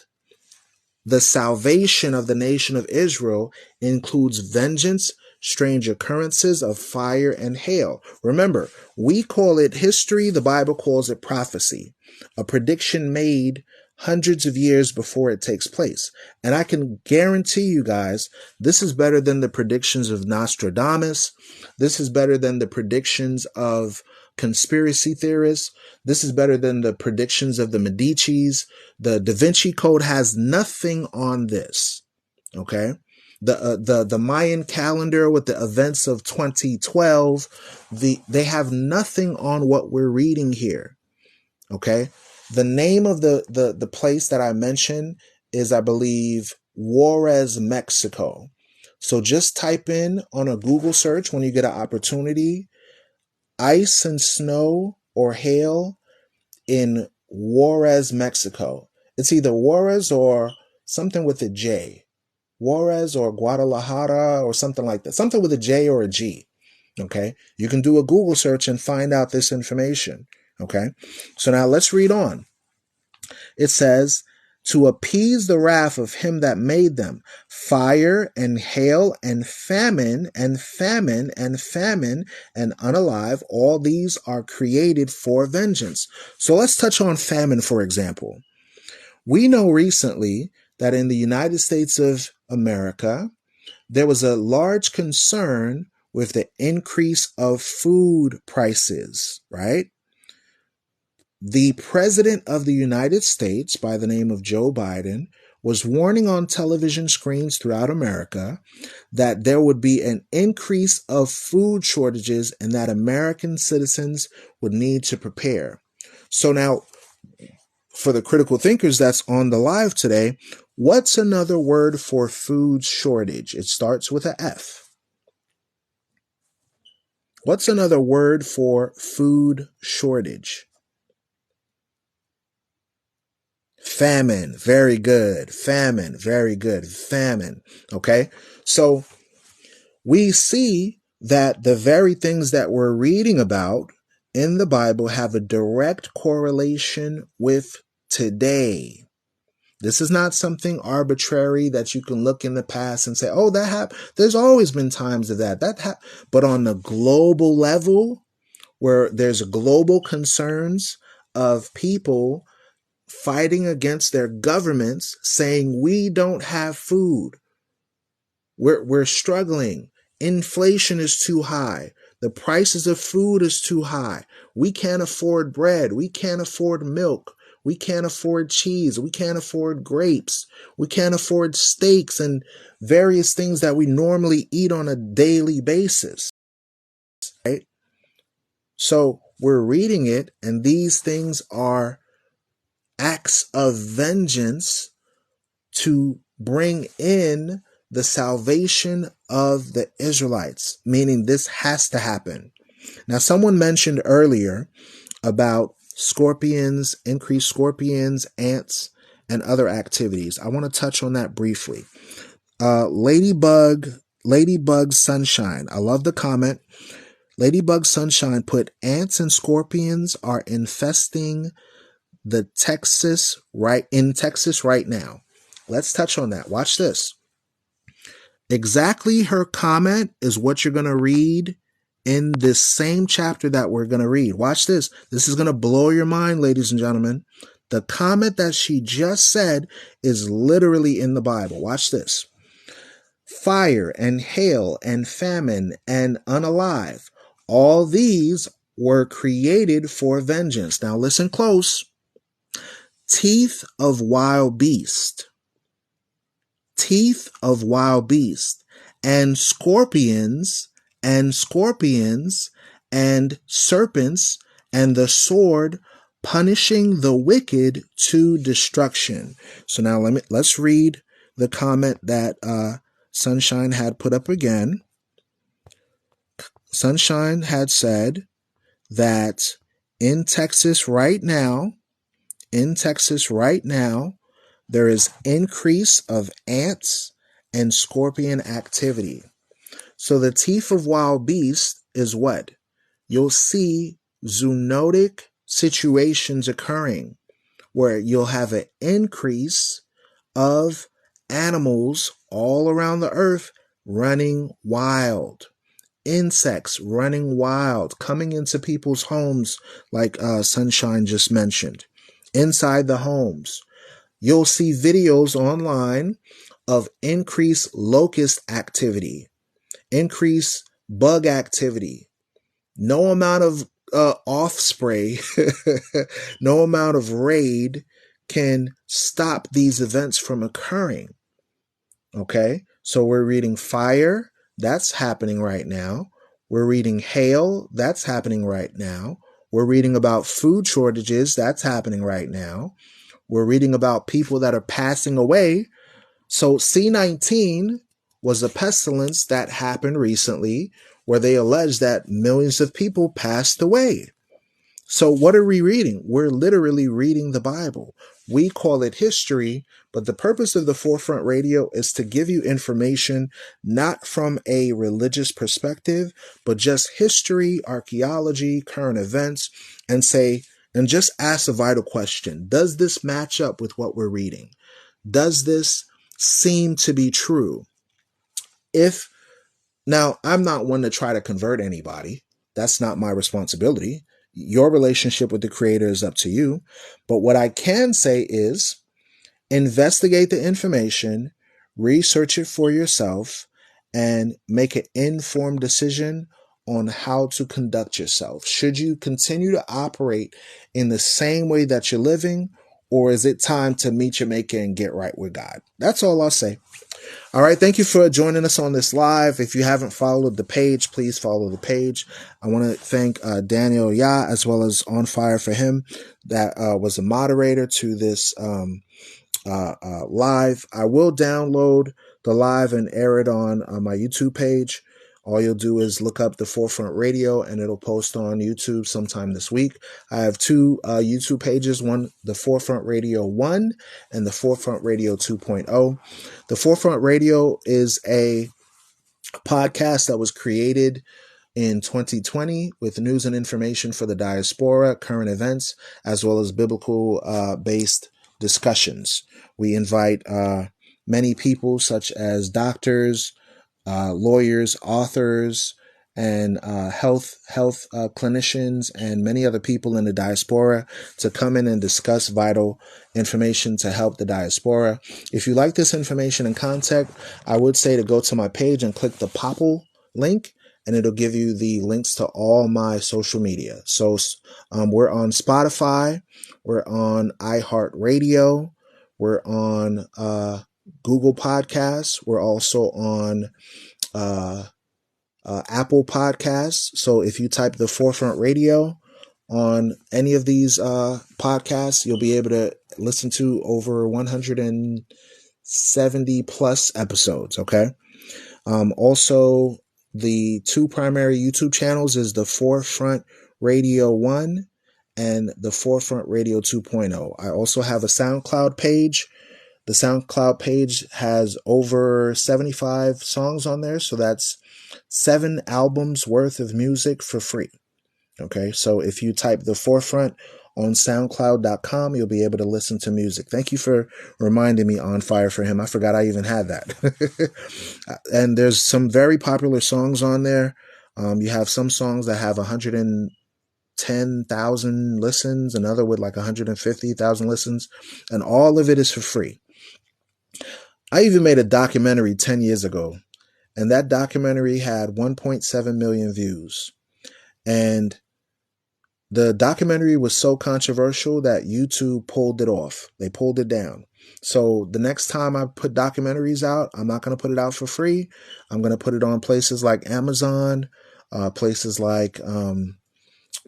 the salvation of the nation of Israel includes vengeance, strange occurrences of fire and hail. Remember, we call it history. The Bible calls it prophecy, a prediction made hundreds of years before it takes place. And I can guarantee you guys, this is better than the predictions of Nostradamus. This is better than the predictions of conspiracy theorists. This is better than the predictions of the Medicis. The Da Vinci Code has nothing on this. Okay. the Mayan calendar with the events of 2012, they have nothing on what we're reading here. Okay. The name of the place that I mentioned is, I believe, Juarez, Mexico. So just type in on a Google search when you get an opportunity, ice and snow or hail in Juarez, Mexico. It's either Juarez or something with a J. Juarez or Guadalajara or something like that. Something with a J or a G. Okay. You can do a Google search and find out this information. Okay. So now let's read on. It says, to appease the wrath of him that made them, fire and hail and famine and famine and famine and unalive, all these are created for vengeance. So let's touch on famine, for example. We know recently that in the United States of America, there was a large concern with the increase of food prices, right? The president of the United States, by the name of Joe Biden, was warning on television screens throughout America that there would be an increase of food shortages and that American citizens would need to prepare. So now, for the critical thinkers that's on the live today, what's another word for food shortage? It starts with an F. What's another word for food shortage? Famine. Very good. Famine. Very good. Famine. Okay. So we see that the very things that we're reading about in the Bible have a direct correlation with today. This is not something arbitrary that you can look in the past and say, oh, that happened. There's always been times of that. But on the global level, where there's global concerns of people fighting against their governments, saying we don't have food. We're struggling. Inflation is too high. The prices of food is too high. We can't afford bread. We can't afford milk. We can't afford cheese. We can't afford grapes. We can't afford steaks and various things that we normally eat on a daily basis. Right? So we're reading it, and these things are acts of vengeance to bring in the salvation of the Israelites, meaning this has to happen. Now, someone mentioned earlier about scorpions, increased scorpions, ants, and other activities. I want to touch on that briefly. Ladybug Sunshine. I love the comment. Ladybug Sunshine put, ants and scorpions are infesting Texas right now. Let's touch on that. Watch this. Exactly her comment is what you're going to read in this same chapter that we're going to read. Watch this. This is going to blow your mind, ladies and gentlemen. The comment that she just said is literally in the Bible. Watch this. Fire and hail and famine and unalive. All these were created for vengeance. Now listen close. Teeth of wild beast, and scorpions, and serpents, and the sword, punishing the wicked to destruction. So now let's read the comment that Sunshine had put up again. Sunshine had said that in Texas right now, there is increase of ants and scorpion activity. So the teeth of wild beasts is what? You'll see zoonotic situations occurring where you'll have an increase of animals all around the earth running wild. Insects running wild, coming into people's homes like Sunshine just mentioned. Inside the homes. You'll see videos online of increased locust activity, increased bug activity. No amount of off spray, no amount of raid can stop these events from occurring. Okay? So we're reading fire. That's happening right now. We're reading hail. That's happening right now. We're reading about food shortages. That's happening right now. We're reading about people that are passing away. So C-19 was a pestilence that happened recently where they allege that millions of people passed away. So what are we reading? We're literally reading the Bible. We call it history, but the purpose of the Forefront Radio is to give you information not from a religious perspective, but just history, archaeology, current events, and just ask a vital question. Does this match up with what we're reading? Does this seem to be true? Now, I'm not one to try to convert anybody. That's not my responsibility. Your relationship with the Creator is up to you. But what I can say is investigate the information, research it for yourself, and make an informed decision on how to conduct yourself. Should you continue to operate in the same way that you're living, or is it time to meet your maker and get right with God? That's all I'll say. All right. Thank you for joining us on this live. If you haven't followed the page, please follow the page. I want to thank Daniel Ya as well as On Fire for him that was a moderator to this live. I will download the live and air it on my YouTube page. All you'll do is look up the Forefront Radio and it'll post on YouTube sometime this week. I have two YouTube pages, one, the Forefront Radio 1 and the Forefront Radio 2.0. The Forefront Radio is a podcast that was created in 2020 with news and information for the diaspora, current events, as well as biblical based discussions. We invite many people such as doctors, lawyers, authors, and health clinicians, and many other people in the diaspora to come in and discuss vital information to help the diaspora. If you like this information and content, I would say to go to my page and click the Popple link, and it'll give you the links to all my social media. So we're on Spotify, we're on iHeartRadio, we're on Google Podcasts, we're also on Apple Podcasts. So if you type the Forefront Radio on any of these podcasts, you'll be able to listen to over 170 plus episodes. Okay. Also, the two primary YouTube channels is the Forefront Radio 1 and the Forefront Radio 2.0. I also have a SoundCloud page. The SoundCloud page has over 75 songs on there. So that's 7 albums worth of music for free. Okay. So if you type the Forefront on soundcloud.com, you'll be able to listen to music. Thank you for reminding me, On Fire for him. I forgot I even had that. And there's some very popular songs on there. You have some songs that have 110,000 listens, another with like 150,000 listens, and all of it is for free. I even made a documentary 10 years ago, and that documentary had 1.7 million views. And the documentary was so controversial that YouTube pulled it off. They pulled it down. So the next time I put documentaries out, I'm not going to put it out for free. I'm going to put it on places like Amazon, places like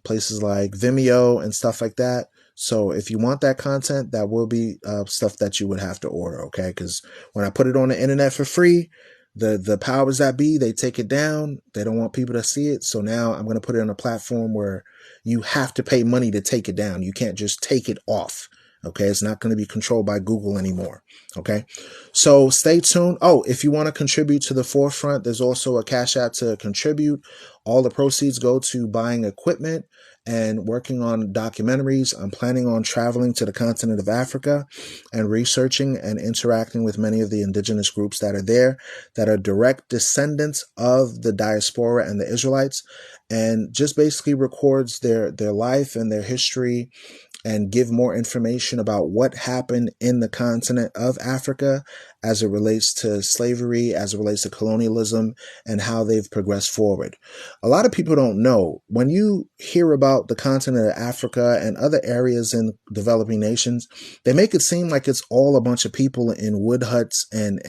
Vimeo and stuff like that. So if you want that content, that will be stuff that you would have to order. Okay. Because when I put it on the internet for free, the powers that be, they take it down. They don't want people to see it. So now I'm going to put it on a platform where you have to pay money to take it down. You can't just take it off. Okay. It's not going to be controlled by Google anymore. Okay. So stay tuned. Oh, if you want to contribute to the Forefront, there's also a Cash App to contribute. All the proceeds go to buying equipment and working on documentaries. I'm planning on traveling to the continent of Africa and researching and interacting with many of the indigenous groups that are there, that are direct descendants of the diaspora and the Israelites. and just basically records their life and their history, and give more information about what happened in the continent of Africa as it relates to slavery, as it relates to colonialism, and how they've progressed forward. A lot of people don't know, when you hear about the continent of Africa and other areas in developing nations, they make it seem like it's all a bunch of people in wood huts and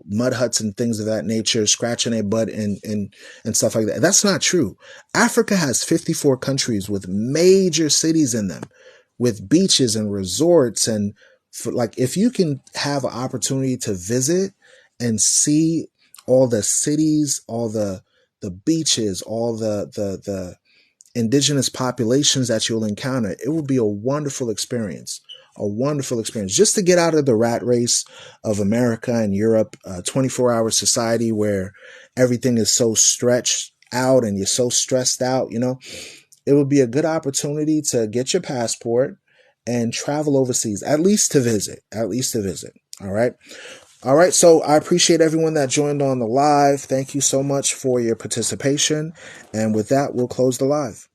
mud huts and things of that nature, scratching their butt and stuff like that. That's not true. Africa has 54 countries with major cities in them, with beaches and resorts. And if you can have an opportunity to visit and see all the cities, all the beaches, all the indigenous populations that you'll encounter, it will be a wonderful experience. A wonderful experience just to get out of the rat race of America and Europe, a 24-hour society where everything is so stretched out and you're so stressed out. It would be a good opportunity to get your passport and travel overseas, at least to visit. All right. All right. So I appreciate everyone that joined on the live. Thank you so much for your participation. And with that, we'll close the live.